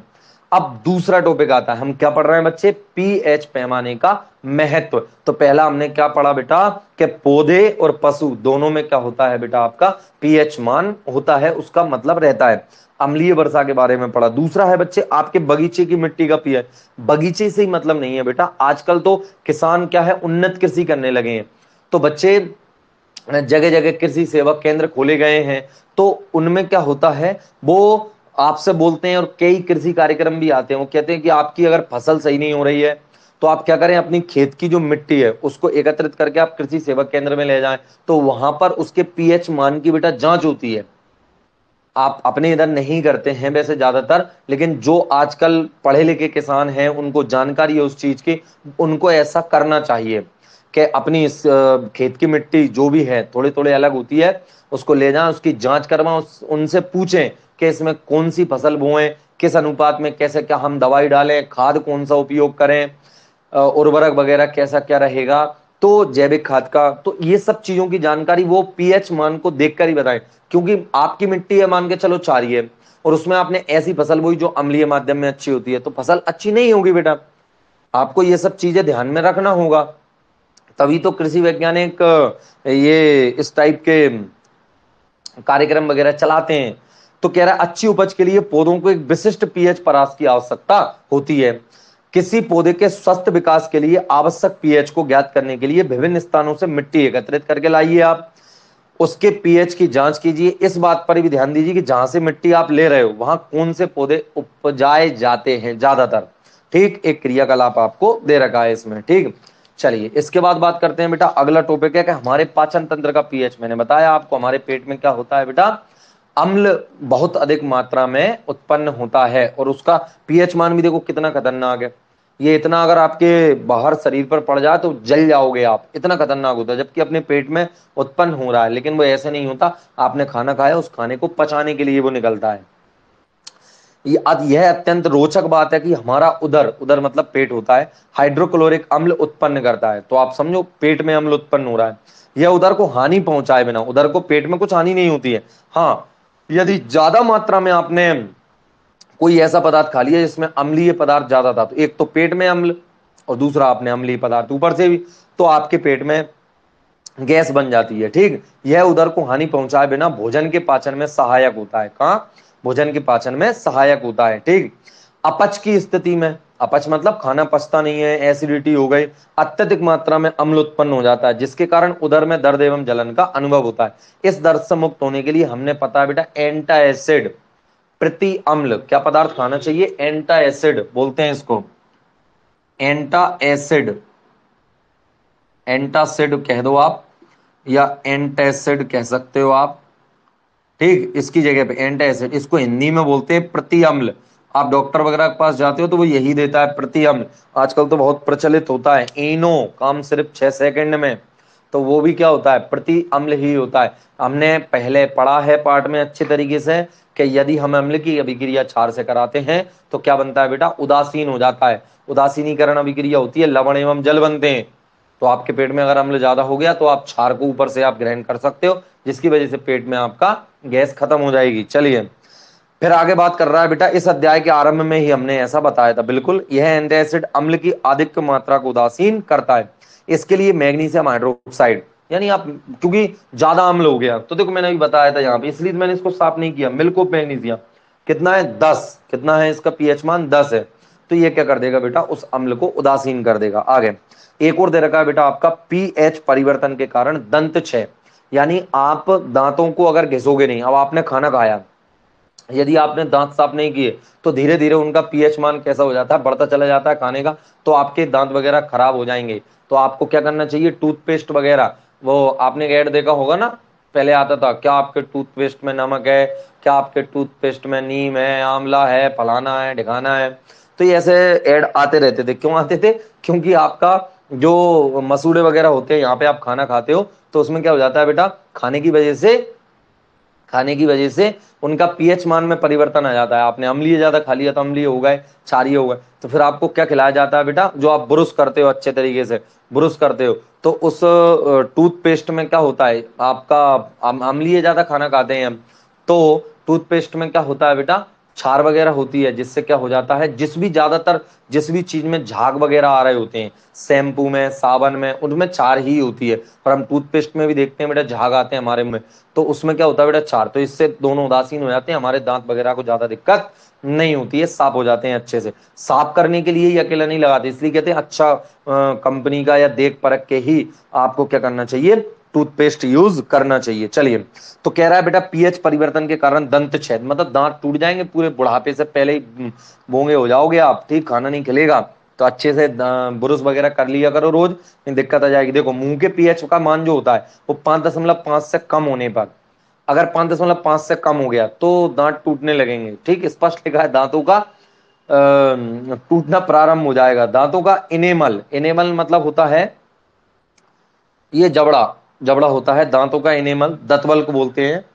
अब दूसरा टॉपिक आता है, हम क्या पढ़ रहे हैं बच्चे, पीएच पैमाने का महत्व। तो पहला हमने क्या पढ़ा बेटा कि पौधे और पशु दोनों में क्या होता है बेटा, आपका पीएच मान होता है, उसका मतलब रहता है। अम्लीय वर्षा के बारे में पढ़ा। दूसरा है बच्चे आपके बगीचे की मिट्टी का पीएच। बगीचे से ही मतलब नहीं है बेटा, आजकल तो किसान क्या है, उन्नत कृषि करने लगे हैं, तो बच्चे जगह जगह कृषि सेवा केंद्र खोले गए हैं, तो उनमें क्या होता है, वो आपसे बोलते हैं, और कई कृषि कार्यक्रम भी आते हैं, वो कहते हैं कि आपकी अगर फसल सही नहीं हो रही है तो आप क्या करें, अपनी खेत की जो मिट्टी है उसको एकत्रित करके आप कृषि सेवा केंद्र में ले जाएं, तो वहां पर उसके पीएच मान की बेटा जांच होती है। आप अपने इधर नहीं करते हैं वैसे ज्यादातर, लेकिन जो आजकल पढ़े लिखे किसान हैं उनको जानकारी है उस चीज की, उनको ऐसा करना चाहिए कि अपनी इस खेत की मिट्टी जो भी है थोड़ी थोड़ी अलग होती है, उसको ले जाएं, उसकी जांच करवाएं, उनसे पूछें कि इसमें कौन सी फसल बोएं, किस अनुपात में कैसे क्या हम दवाई डालें, खाद कौन सा उपयोग करें, उर्वरक वगैरह कैसा क्या रहेगा, तो जैविक खाद का, तो ये सब चीजों की जानकारी वो पीएच मान को देखकर ही बताएं। क्योंकि आपकी मिट्टी है मान के चलो क्षारीय है, और उसमें आपने ऐसी फसल बोई जो अम्लीय माध्यम में अच्छी होती है, तो फसल अच्छी नहीं होगी बेटा। आपको ये सब चीजें ध्यान में रखना होगा, तभी तो कृषि वैज्ञानिक ये इस टाइप के कार्यक्रम वगैरह चलाते हैं। तो कह रहा है अच्छी उपज के लिए पौधों को एक विशिष्ट पीएच परास की आवश्यकता होती है। किसी पौधे के स्वस्थ विकास के लिए आवश्यक पीएच को ज्ञात करने के लिए विभिन्न स्थानों से मिट्टी एकत्रित करके लाइए आप, उसके पीएच की जांच कीजिए। इस बात पर भी ध्यान दीजिए कि जहां से मिट्टी आप ले रहे हो वहां कौन से पौधे उपजाए जाते हैं ज्यादातर। ठीक, एक क्रियाकलाप आपको दे रखा है इसमें। ठीक, चलिए इसके बाद बात करते हैं बेटा, अगला टॉपिक है कि हमारे पाचन तंत्र का पीएच। मैंने बताया आपको हमारे पेट में क्या होता है बेटा, अम्ल बहुत अधिक मात्रा में उत्पन्न होता है, और उसका पीएच मान भी देखो कितना खतरनाक है। ये इतना अगर आपके बाहर शरीर पर पड़ जाए तो जल जाओगे आप, इतना खतरनाक होता है, जबकि अपने पेट में उत्पन्न हो रहा है, लेकिन वो ऐसे नहीं होता। आपने खाना खाया, उस खाने को पचाने के लिए वो निकलता है। यह अत्यंत रोचक बात है कि हमारा उदर, उदर मतलब पेट होता है, हाइड्रोक्लोरिक अम्ल उत्पन्न करता है। तो आप समझो पेट में अम्ल उत्पन्न हो रहा है, यह उदर को हानि पहुंचाए बिना, उदर को पेट में कुछ हानि नहीं होती है। हाँ, यदि ज्यादा मात्रा में आपने कोई ऐसा पदार्थ खा लिया जिसमें अम्लीय पदार्थ ज्यादा था, तो एक तो पेट में अम्ल, और दूसरा आपने अम्लीय पदार्थ ऊपर से भी, तो आपके पेट में गैस बन जाती है। ठीक, यह उदर को हानि पहुंचाए बिना भोजन के पाचन में सहायक होता है। कहाँ, भोजन के पाचन में सहायक होता है। ठीक, अपच की स्थिति में, अपच मतलब खाना पचता नहीं है, एसिडिटी हो गई, अत्यधिक मात्रा में अम्ल उत्पन्न हो जाता है, जिसके कारण उदर में दर्द एवं जलन का अनुभव होता है। इस दर्द से मुक्त होने के लिए हमने पता है बेटा एंटासिड प्रति अम्ल क्या पदार्थ खाना चाहिए, एंटासिड बोलते हैं इसको, एंटासिड, एंटासिड कह दो आप, या एंटासिड कह सकते हो आप। ठीक, इसकी जगह पे एंटासिड, इसको हिंदी में बोलते हैं प्रति अम्ल। आप डॉक्टर वगैरह के पास जाते हो तो वो यही देता है प्रति अम्ल। आजकल तो बहुत प्रचलित होता है इनो, काम सिर्फ 6 सेकंड में, तो वो भी क्या होता है, प्रति अम्ल ही होता है। हमने पहले पढ़ा है पाठ में अच्छे तरीके से कि यदि हम अम्ल की अभिक्रिया क्षार से कराते हैं तो क्या बनता है बेटा, उदासीन हो जाता है। उदासीनीकरण अभिक्रिया होती है, लवण एवं जल बनते हैं। तो आपके पेट में अगर अम्ल ज्यादा हो गया तो आप क्षार को ऊपर से आप ग्रहण कर सकते हो, जिसकी वजह से पेट में आपका गैस खत्म हो जाएगी। चलिए फिर आगे बात कर रहा है बेटा, इस अध्याय के आरंभ में ही हमने ऐसा बताया था, बिल्कुल यह एंटासिड अम्ल की अधिक मात्रा को उदासीन करता है। इसके लिए मैग्नीशियम हाइड्रोक्साइड, यानी आप क्योंकि ज्यादा अम्ल हो गया, तो देखो मैंने अभी बताया था यहाँ पे, इसलिए मैंने इसको साफ नहीं किया। मिल्क ऑफ मैग्नीशियम कितना है, 10, कितना है इसका पीएच मान, 10 है। तो ये क्या कर देगा बेटा, उस अम्ल को उदासीन कर देगा। आगे एक और दे रखा है बेटा आपका, पीएच परिवर्तन के कारण दंत क्षय, यानी आप दांतों को अगर घिसोगे नहीं, अब आपने खाना खाया, यदि आपने दांत साफ नहीं किए तो धीरे धीरे उनका पीएच मान कैसा हो जाता है, बढ़ता चला जाता है खाने का, तो आपके दांत वगैरह खराब हो जाएंगे। तो आपको क्या करना चाहिए, टूथपेस्ट वगैरह, वो आपने ऐड देखा होगा ना, पहले आता था क्या आपके टूथपेस्ट में नमक है, क्या आपके टूथपेस्ट में नीम है, आंवला है, फलाना है, ढिकाना है। तो ये ऐसे ऐड आते रहते थे, क्यों आते थे, क्योंकि आपका जो मसूड़े वगैरह होते हैं यहाँ पे आप खाना खाते हो, तो उसमें क्या हो जाता है बेटा, खाने की वजह से उनका पीएच मान में परिवर्तन आ जाता है। आपने अम्लीय ज्यादा खा लिया तो अम्लीय हो गए, क्षारीय हो गए, तो फिर आपको क्या खिलाया जाता है बेटा, जो आप ब्रुश करते हो अच्छे तरीके से ब्रुश करते हो, तो उस टूथपेस्ट में क्या होता है आपका, अम्लीय ज्यादा खाना खाते हैं हम, तो टूथपेस्ट में क्या होता है बेटा, क्षार वगैरह होती है, जिससे क्या हो जाता है, जिस भी चीज में झाग वगैरह आ रहे होते हैं, शैम्पू में, साबन में, उनमें क्षार ही होती है, और हम टूथपेस्ट में भी देखते हैं बेटा झाग आते हैं हमारे मुंह में, तो उसमें क्या होता है बेटा, क्षार, तो इससे दोनों उदासीन हो जाते हैं, हमारे दांत वगैरह को ज्यादा दिक्कत नहीं होती है, साफ हो जाते हैं अच्छे से। साफ करने के लिए ही अकेला नहीं लगाते, इसलिए कहते हैं अच्छा कंपनी का या देख परख के ही आपको क्या करना चाहिए, टूथपेस्ट यूज करना चाहिए। चलिए, तो कह रहा है बेटा पीएच परिवर्तन के कारण दंत छेद, मतलब दांत टूट जाएंगे पूरे, बुढ़ापे से पहले ही बोंगे हो जाओगे आप, ठीक, खाना नहीं खिलेगा, तो अच्छे से ब्रश वगैरह कर लिया करो रोज, नहीं दिक्कत आ जाएगी। देखो मुंह के पीएच का मान जो होता है वो 5.5 से कम होने पर, अगर 5.5 से कम हो गया तो दांत टूटने लगेंगे, ठीक, स्पष्ट लिखा है, दांतों का टूटना प्रारंभ हो जाएगा। दांतों का इनेमल, इनेमल मतलब होता है ये जबड़ा, जबड़ा होता है दांतों का इनेमल, दंतवल को बोलते हैं।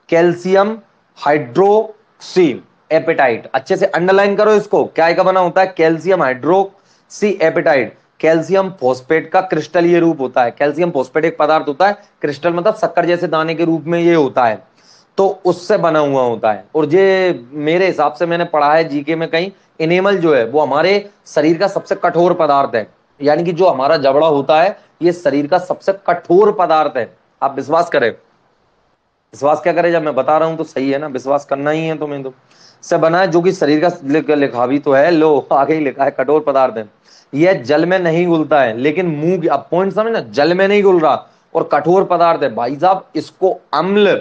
कैल्शियम हाइड्रोक्सी एपेटाइट, अच्छे से अंडरलाइन करो इसको, क्या का बना होता है, calcium hydroxyapatite, calcium phosphate का क्रिस्टलीय रूप होता है। कैल्शियम फॉस्फेट एक पदार्थ होता है, क्रिस्टल मतलब शक्कर जैसे दाने के रूप में ये होता है, तो उससे बना हुआ होता है। और ये मेरे हिसाब से मैंने पढ़ा है जीके में कहीं, इनेमल जो है वो हमारे शरीर का सबसे कठोर पदार्थ है, यानी कि जो हमारा जबड़ा होता है ये शरीर का सबसे कठोर पदार्थ है। आप विश्वास करें, विश्वास क्या करें, जब मैं बता रहा हूं तो सही है ना, विश्वास करना ही है तुम्हें, तो से बना है, जो कि शरीर का लिखा भी तो है, लो आगे ही लिखा है, कठोर पदार्थ है। यह जल में नहीं घुलता है, लेकिन मुंह, अब पॉइंट समझ ना, जल में नहीं घुल रहा और कठोर पदार्थ है भाई साहब, इसको अम्ल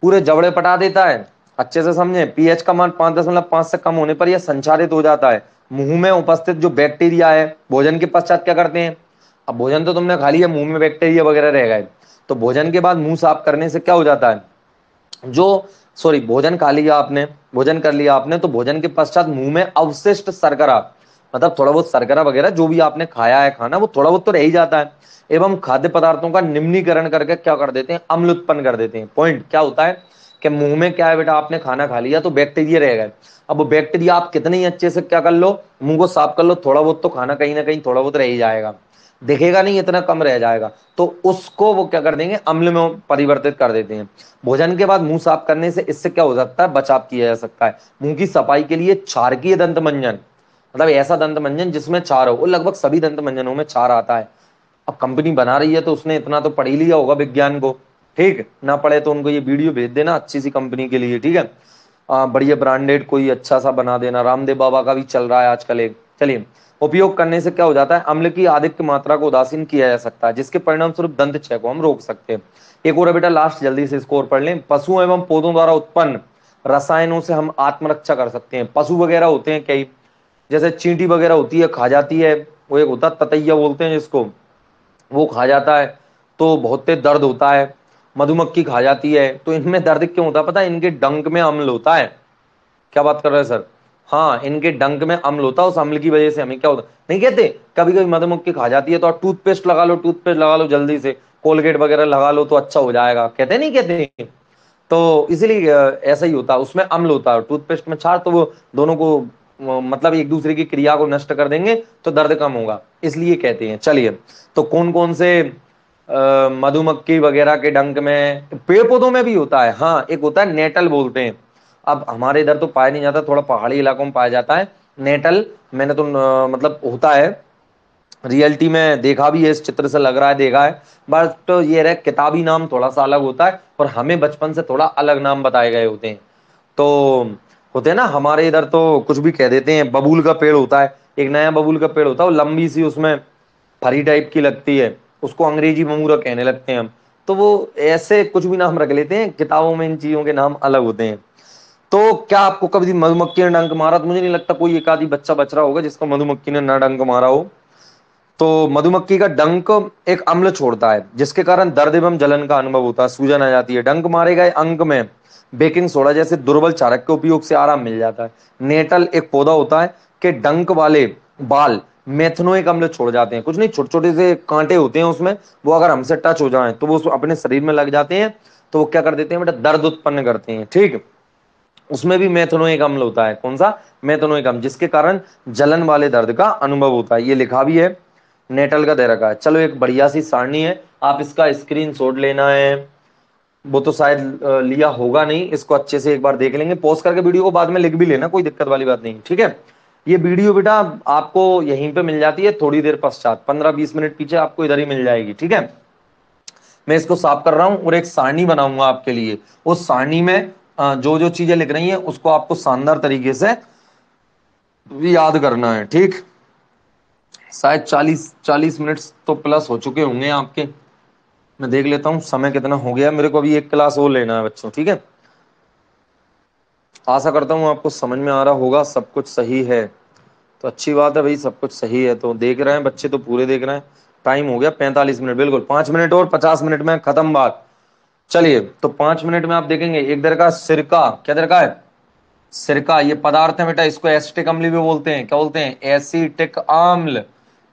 पूरे जबड़े पटा देता है। अच्छे से समझे, पीएच का मान 5.5 से कम होने पर यह संचारित हो जाता है। मुंह में उपस्थित जो बैक्टीरिया है भोजन के पश्चात क्या करते हैं, अब भोजन तो तुमने खा लिया, मुंह में बैक्टीरिया वगैरह रह गए, तो भोजन के बाद मुंह साफ करने से क्या हो जाता है, जो सॉरी भोजन खा लिया आपने, भोजन कर लिया आपने, तो भोजन के पश्चात मुंह में अवशिष्ट शर्करा, मतलब थोड़ा बहुत शर्करा वगैरह जो भी आपने खाया है खाना, वो थोड़ा बहुत तो रह ही जाता है, एवं खाद्य पदार्थों का निम्नीकरण करके क्या कर देते हैं, अम्ल उत्पन्न कर देते हैं। पॉइंट क्या होता है कि मुंह में क्या है बेटा, आपने खाना खा लिया तो बैक्टीरिया रह गए, अब वो बैक्टीरिया आप कितने ही अच्छे से क्या कर लो, मुंह को साफ कर लो, थोड़ा बहुत तो खाना कहीं ना कहीं थोड़ा बहुत रह ही जाएगा, दिखेगा नहीं, इतना कम रह जाएगा, तो उसको वो क्या कर देंगे, अम्ल में परिवर्तित कर देते हैं। भोजन के बाद मुंह साफ करने से इससे क्या हो सकता है, बचाव किया जा सकता है। मुंह की सफाई के लिए क्षारकीय दंत मंजन, मतलब ऐसा दंत मंजन जिसमें क्षार हो, वो लगभग सभी दंत मंजनों में क्षार आता है। अब कंपनी बना रही है तो उसने इतना तो पढ़ ही लिया होगा विज्ञान को, ठीक, ना पढ़े तो उनको ये वीडियो भेज देना अच्छी सी कंपनी के लिए, ठीक है, बढ़िया ब्रांडेड कोई अच्छा सा बना देना, रामदेव बाबा का भी चल रहा है आजकल एक। चलिए, उपयोग करने से क्या हो जाता है, अम्ल की अधिक मात्रा को उदासीन किया जा सकता है, जिसके परिणाम स्वरूप दंत क्षय को हम रोक सकते हैं। एक और है बेटा, लास्ट जल्दी से स्कोर पढ़ लें, पशुओं एवं पौधों द्वारा उत्पन्न रसायनों से हम आत्मरक्षा कर सकते हैं। पशु वगैरह होते हैं कई, जैसे चींटी वगैरह होती है, खा जाती है, वो एक होता है ततैया बोलते हैं जिसको, वो खा जाता है तो बहुत तेज दर्द होता है। मधुमक्खी खा जाती है, तो इनमें दर्द क्यों होता है पता है, इनके डंक में अम्ल होता है। क्या बात कर रहे हैं सर, हाँ, इनके डंक में अम्ल होता है, उस अम्ल की वजह से हमें क्या होता है, नहीं कहते, कभी कभी मधुमक्खी खा जाती है तो आप टूथपेस्ट लगा लो, टूथपेस्ट लगा लो जल्दी से, कोलगेट वगैरह लगा लो तो अच्छा हो जाएगा, कहते नहीं कहते, तो इसीलिए ऐसा ही होता है, उसमें अम्ल होता है, टूथपेस्ट में क्षार, तो वो दोनों को मतलब एक दूसरे की क्रिया को नष्ट कर देंगे तो दर्द कम होगा, इसलिए कहते हैं। चलिए, तो कौन कौन से मधुमक्खी वगैरह के डंक में, पेड़ पौधों में भी होता है, हाँ, एक होता है नेटल बोलते हैं, अब हमारे इधर तो पाया नहीं जाता, थोड़ा पहाड़ी इलाकों में पाया जाता है नेटल, मैंने तो मतलब होता है, रियलिटी में देखा भी है, इस चित्र से लग रहा है देखा है, बट तो ये रहे किताबी नाम थोड़ा सा अलग होता है, और हमें बचपन से थोड़ा अलग नाम बताए गए होते हैं। तो होते हैं ना, हमारे इधर तो कुछ भी कह देते हैं, बबूल का पेड़ होता है, एक नया बबूल का पेड़ होता है, वो लंबी सी उसमें फरी टाइप की लगती है, उसको अंग्रेजी ममूरा कहने लगते हैं हम, तो वो ऐसे कुछ भी नाम रख लेते हैं, किताबों में इन चीजों के नाम अलग होते हैं। तो क्या आपको कभी मधुमक्खी ने डंक मारा? तो मुझे नहीं लगता कोई एक आधी बच्चा बच रहा होगा जिसको मधुमक्खी ने ना डंक मारा हो। तो मधुमक्खी का डंक एक अम्ल छोड़ता है जिसके कारण दर्द एवं जलन का अनुभव होता है, सूजन आ जाती है। डंक मारे गए अंग में बेकिंग सोडा जैसे दुर्बल चारक के उपयोग से आराम मिल जाता है। नेटल एक पौधा होता है कि डंक वाले बाल मेथनोइक अम्ल छोड़ जाते हैं। कुछ नहीं, छोटे छोटे से कांटे होते हैं उसमें, वो अगर हमसे टच हो जाएं तो वो अपने शरीर में लग जाते हैं, तो वो क्या कर देते हैं बेटा, दर्द उत्पन्न करते हैं। ठीक, उसमें भी मेथनोइक अम्ल होता है। कौन सा? मेथनोइक अम्ल, जिसके कारण जलन वाले दर्द का अनुभव होता है। ये लिखा भी है, नेटल का दे रखा है। चलो एक बढ़िया सी सारणी है, आप इसका स्क्रीनशॉट लेना है। वो तो शायद लिया होगा नहीं, इसको अच्छे से एक बार देख लेंगे, पॉज करके वीडियो को बाद में लिख भी लेना, कोई दिक्कत वाली बात नहीं। ठीक है, ये वीडियो बेटा आपको यहीं पे मिल जाती है थोड़ी देर पश्चात, 15-20 मिनट पीछे आपको इधर ही मिल जाएगी। ठीक है, मैं इसको साफ कर रहा हूं और एक सारणी बनाऊंगा आपके लिए। उस सारणी में जो जो चीजें लिख रही हैं उसको आपको शानदार तरीके से याद करना है। ठीक, शायद 40 मिनट तो प्लस हो चुके होंगे आपके। मैं देख लेता हूँ समय कितना हो गया, मेरे को अभी एक क्लास और लेना है बच्चों। ठीक है, आशा करता हूँ आपको समझ में आ रहा होगा, सब कुछ सही है तो अच्छी बात है भाई, सब कुछ सही है तो देख रहे हैं बच्चे, तो पूरे देख रहे हैं। टाइम हो गया 45 मिनट, बिल्कुल 5 मिनट और 50 मिनट में खत्म बात। चलिए, तो 5 मिनट में आप देखेंगे एक दर का सिरका, क्या दर का है? सिरका, ये पदार्थ है बेटा, इसको एसिटिक अम्ल भी बोलते हैं। क्या बोलते हैं? एसिटिक अम्ल।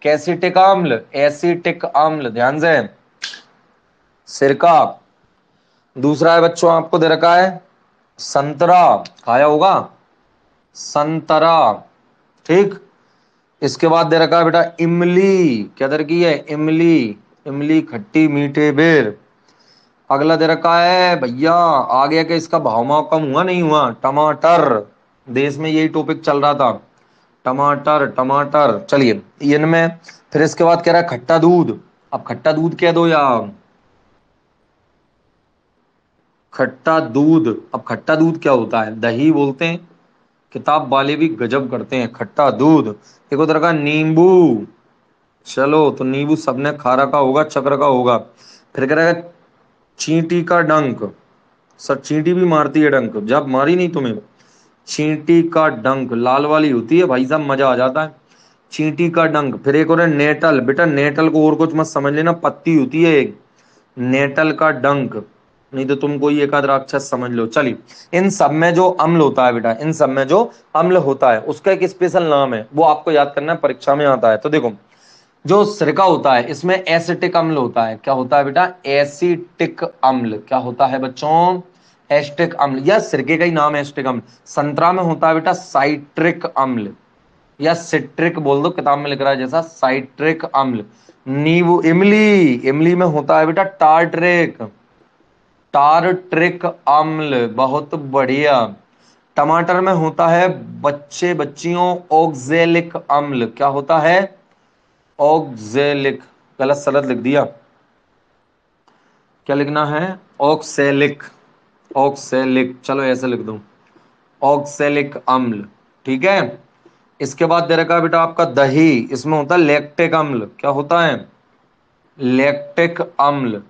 कैसिटिक अम्ल? एसिटिक अम्ल, ध्यान से। सिरका। दूसरा है बच्चों, आपको दे रखा है संतरा, खाया होगा संतरा। ठीक, इसके बाद दे रखा है बेटा इमली, क्या दर की है? इमली। इमली खट्टी मीठे बेर। अगला दे रखा है भैया, आ गया कि इसका भाव माव कम हुआ नहीं हुआ? टमाटर। देश में यही टॉपिक चल रहा था, टमाटर टमाटर। चलिए, इनमें फिर इसके बाद कह रहा है खट्टा दूध। अब खट्टा दूध कह दो या खट्टा दूध। अब खट्टा दूध क्या होता है? दही बोलते हैं, किताब वाले भी गजब करते हैं। खट्टा दूध। एक उधर का नींबू। चलो, तो नींबू सबने खा रखा होगा, चक्र का होगा। फिर कह रहा है चींटी का डंक। सर चींटी भी मारती है डंक? जब मारी नहीं तुम्हें? चींटी का डंक लाल वाली होती है भाई साहब, मजा आ जाता है। चींटी का डंक। फिर एक और है नेटल, बेटा नेटल को और कुछ मत समझ लेना, पत्ती होती है एक। नेटल का डंक, नहीं तो तुम कोई एक आध राक्षस समझ लो। चलिए, इन सब में जो अम्ल होता है बेटा, इन सब में जो अम्ल होता है उसका एक स्पेशल नाम है, वो आपको याद करना है, परीक्षा में आता है। तो देखो, जो सिरका होता है इसमें एसिटिक अम्ल होता है। क्या होता है बेटा? एसिटिक अम्ल। क्या होता है बच्चों? एसिटिक अम्ल, या सिरके का ही नाम है एसिटिक अम्ल। संतरा में होता है बेटा साइट्रिक अम्ल, या सिट्रिक बोल दो, किताब में लिख रहा है जैसा साइट्रिक अम्ल। नींबू, इमली, इमली में होता है बेटा टार्ट्रिक, टार्ट्रिक अम्ल। बहुत बढ़िया। टमाटर में होता है बच्चे बच्चियों ऑक्जेलिक अम्ल। क्या होता है? ऑक्जेलिक। गलत सलत लिख दिया, क्या लिखना है? ऑक्सेलिक। ऑक्सेलिक, चलो ऐसे लिख दूं, ऑक्सेलिक अम्ल। ठीक है, इसके बाद दे रखा है बेटा आपका दही, इसमें होता है लैक्टिक अम्ल। क्या होता है? लैक्टिक अम्ल।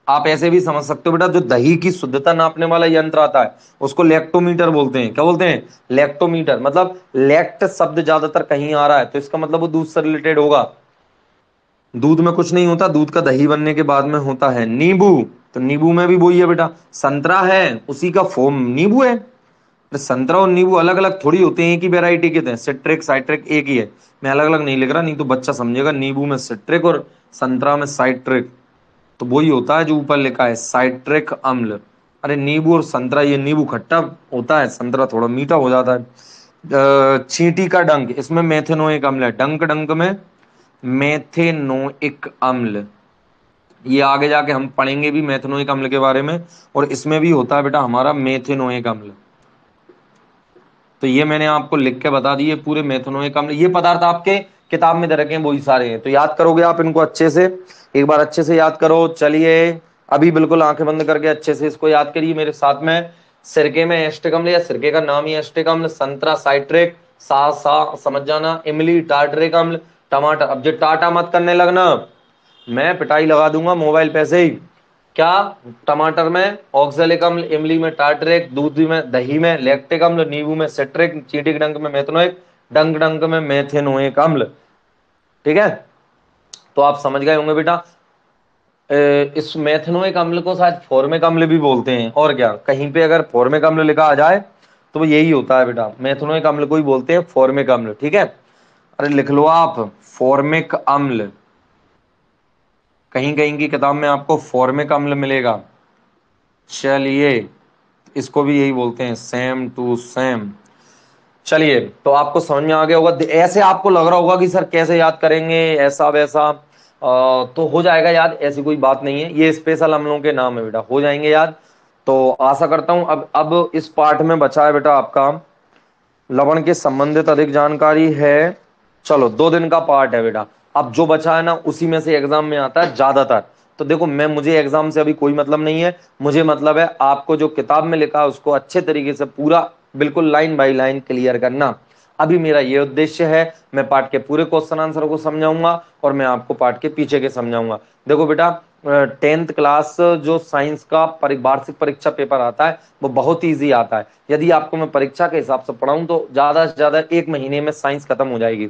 आप ऐसे भी समझ सकते हो बेटा, जो दही की शुद्धता नापने वाला यंत्र आता है उसको लैक्टोमीटर बोलते हैं। क्या बोलते हैं? लैक्टोमीटर। मतलब लैक्ट शब्द ज्यादातर कहीं आ रहा है तो इसका मतलब वो दूध से रिलेटेड होगा। दूध में कुछ नहीं होता, दूध का दही बनने के बाद में होता है नींबू। तो नींबू में भी वही है बेटा, संतरा है उसी का फॉर्म नींबू है। तो संतरा और नींबू अलग अलग थोड़ी होते हैं, एक ही वेराइटी के थे। सिट्रिक साइट्रिक एक ही है। मैं अलग अलग नहीं लिख रहा, नहीं तो बच्चा समझेगा नींबू में सिट्रिक और संतरा में साइट्रिक। तो वही होता है जो ऊपर लिखा है साइट्रिक अम्ल। अरे नींबू और संतरा, ये नींबू खट्टा होता है, संतरा थोड़ा मीठा हो जाता है। चींटी का डंक, इसमें मेथेनोइक अम्ल है। डंक डंक में मेथेनोइक अम्ल, ये आगे जाके हम पढ़ेंगे भी मेथेनोइक अम्ल के बारे में। और इसमें भी होता है बेटा हमारा मेथेनोइक अम्ल। तो ये मैंने आपको लिख के बता दिए पूरे मेथेनोइक अम्ल। ये पदार्थ आपके किताब में दे रखे हैं, वही सारे हैं, तो याद करोगे आप इनको अच्छे से, एक बार अच्छे से याद करो। चलिए, अभी बिल्कुल आंखें बंद करके अच्छे से इसको याद करिए मेरे साथ में। सिरके में एस्टिक अम्ल, या सिरके का नाम ही एस्टिक अम्ल। संतरा साइट्रिक, सा सा समझ जाना। इमली टार्टरिक अम्ल। टमाटर, अब जो टाटा मत करने लगना, मैं पिटाई लगा दूंगा मोबाइल पे से ही। क्या? टमाटर में ऑक्जेलिक अम्ल, इमली में टार्टरिक, दूध में दही में लैक्टिक अम्ल, नींबू में सिट्रिक, चींटी के डंक में मेथनोइक, डंक डंक में मेथेनोइक अम्ल। ठीक है, तो आप समझ गए होंगे बेटा। इस मेथनोइक अम्ल को शायद फॉर्मिक अम्ल भी बोलते हैं, और क्या, कहीं पे अगर फॉर्मिक अम्ल लिखा आ जाए तो वो यही होता है बेटा, मेथनोइक अम्ल को ही बोलते हैं फॉर्मिक अम्ल। ठीक है, अरे लिख लो आप फॉर्मिक अम्ल, कहीं कहीं की किताब में आपको फॉर्मिक अम्ल मिलेगा। चलिए, इसको भी यही बोलते हैं, सेम टू सेम। चलिए, तो आपको समझ में आ गया होगा। ऐसे आपको लग रहा होगा कि सर कैसे याद करेंगे, ऐसा वैसा, तो हो जाएगा याद, ऐसी कोई बात नहीं है, ये स्पेशल अम्लों के नाम है बेटा, हो जाएंगे याद। तो आशा करता हूं अब इस पार्ट में बचा है बेटा आपका लवण के संबंधित अधिक जानकारी है। चलो, 2 दिन का पार्ट है बेटा। अब जो बचा है ना, उसी में से एग्जाम में आता है ज्यादातर। तो देखो, मुझे एग्जाम से अभी कोई मतलब नहीं है, मुझे मतलब है आपको जो किताब में लिखा है उसको अच्छे तरीके से पूरा बिल्कुल लाइन बाय लाइन क्लियर करना। अभी मेरा ये उद्देश्य है, मैं पार्ट के पूरे क्वेश्चन आंसर को समझाऊंगा और मैं आपको पार्ट के पीछे के समझाऊंगा। देखो बेटा, 10th क्लास जो साइंस का वार्षिक परीक्षा पेपर आता है वो बहुत ईजी आता है। यदि आपको मैं परीक्षा के हिसाब से पढ़ाऊं तो ज्यादा से ज्यादा 1 महीने में साइंस खत्म हो जाएगी,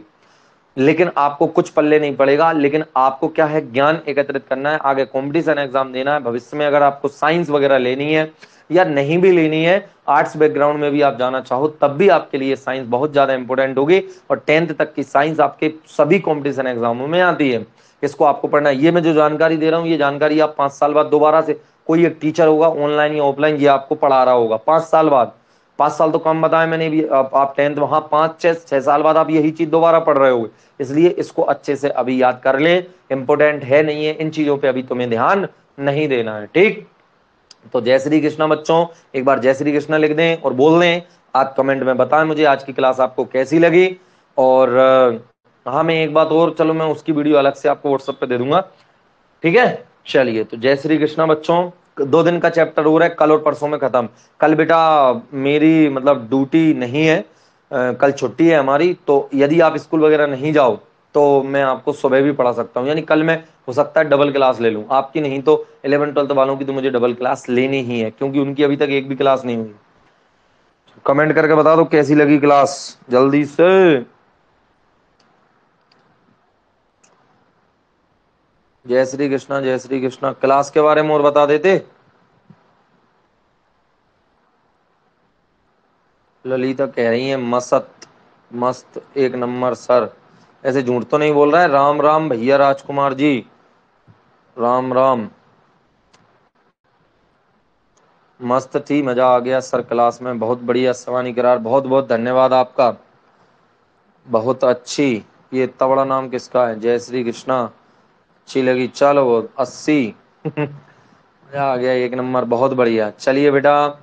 लेकिन आपको कुछ पल्ले नहीं पड़ेगा। लेकिन आपको क्या है, ज्ञान एकत्रित करना है, आगे कंपटीशन एग्जाम देना है, भविष्य में अगर आपको साइंस वगैरह लेनी है या नहीं भी लेनी है, आर्ट्स बैकग्राउंड में भी आप जाना चाहो तब भी आपके लिए साइंस बहुत ज्यादा इंपॉर्टेंट होगी। और 10th तक की साइंस आपके सभी कंपटीशन एग्जामों में आती है, इसको आपको पढ़ना है। ये मैं जो जानकारी दे रहा हूँ, ये जानकारी आप 5 साल बाद दोबारा से कोई एक टीचर होगा ऑनलाइन या ऑफलाइन, ये आपको पढ़ा रहा होगा 5 साल बाद। 5 साल तो कम बताया मैंने भी, आप 10th वहां 5 6 6 साल बाद आप यही चीज दोबारा पढ़ रहे होगे, इसलिए इसको अच्छे से अभी याद कर ले। इंपॉर्टेंट है नहीं है, इन चीजों पे अभी तुम्हें ध्यान नहीं देना है। ठीक, तो जय श्री कृष्णा बच्चों, एक बार जय श्री कृष्णा लिख दें और बोल दें। आज कमेंट में बताएं मुझे आज की क्लास आपको कैसी लगी। और हाँ, मैं एक बात और, चलो मैं उसकी वीडियो अलग से आपको व्हाट्सएप पे दे दूंगा। ठीक है, चलिए, तो जय श्री कृष्णा बच्चों। 2 दिन का चैप्टर हो रहा है, कल और परसों में खत्म। कल बेटा मेरी मतलब ड्यूटी नहीं है, कल छुट्टी है हमारी, तो यदि आप स्कूल वगैरह नहीं जाओ तो मैं आपको सुबह भी पढ़ा सकता हूँ, यानी कल मैं हो सकता है डबल क्लास ले लूँ आपकी, नहीं तो 11th 12th वालों की तो मुझे डबल क्लास लेनी ही है, क्योंकि उनकी अभी तक एक भी क्लास नहीं हुई। कमेंट करके बता दो कैसी लगी क्लास, जल्दी से। जय श्री कृष्णा, जय श्री कृष्णा। क्लास के बारे में और बता देते। ललिता कह रही है मस्त, मस्त, 1 नंबर सर। ऐसे झूठ तो नहीं बोल रहा है? राम राम भैया राजकुमार जी, राम राम। मस्त थी, मजा आ गया सर क्लास में, बहुत बढ़िया सवानी करार, बहुत बहुत धन्यवाद आपका, बहुत अच्छी। ये इतना बड़ा नाम किसका है? जय श्री कृष्णा, अच्छी लगी, चलो वो 80। मजा आ गया, 1 नंबर, बहुत बढ़िया। चलिए बेटा,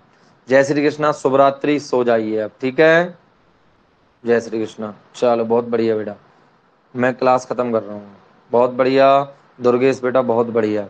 जय श्री कृष्णा, शुभ रात्रि, सो जाइए अब, ठीक है। जय श्री कृष्णा, चलो बहुत बढ़िया बेटा, मैं क्लास खत्म कर रहा हूँ। बहुत बढ़िया दुर्गेश बेटा, बहुत बढ़िया।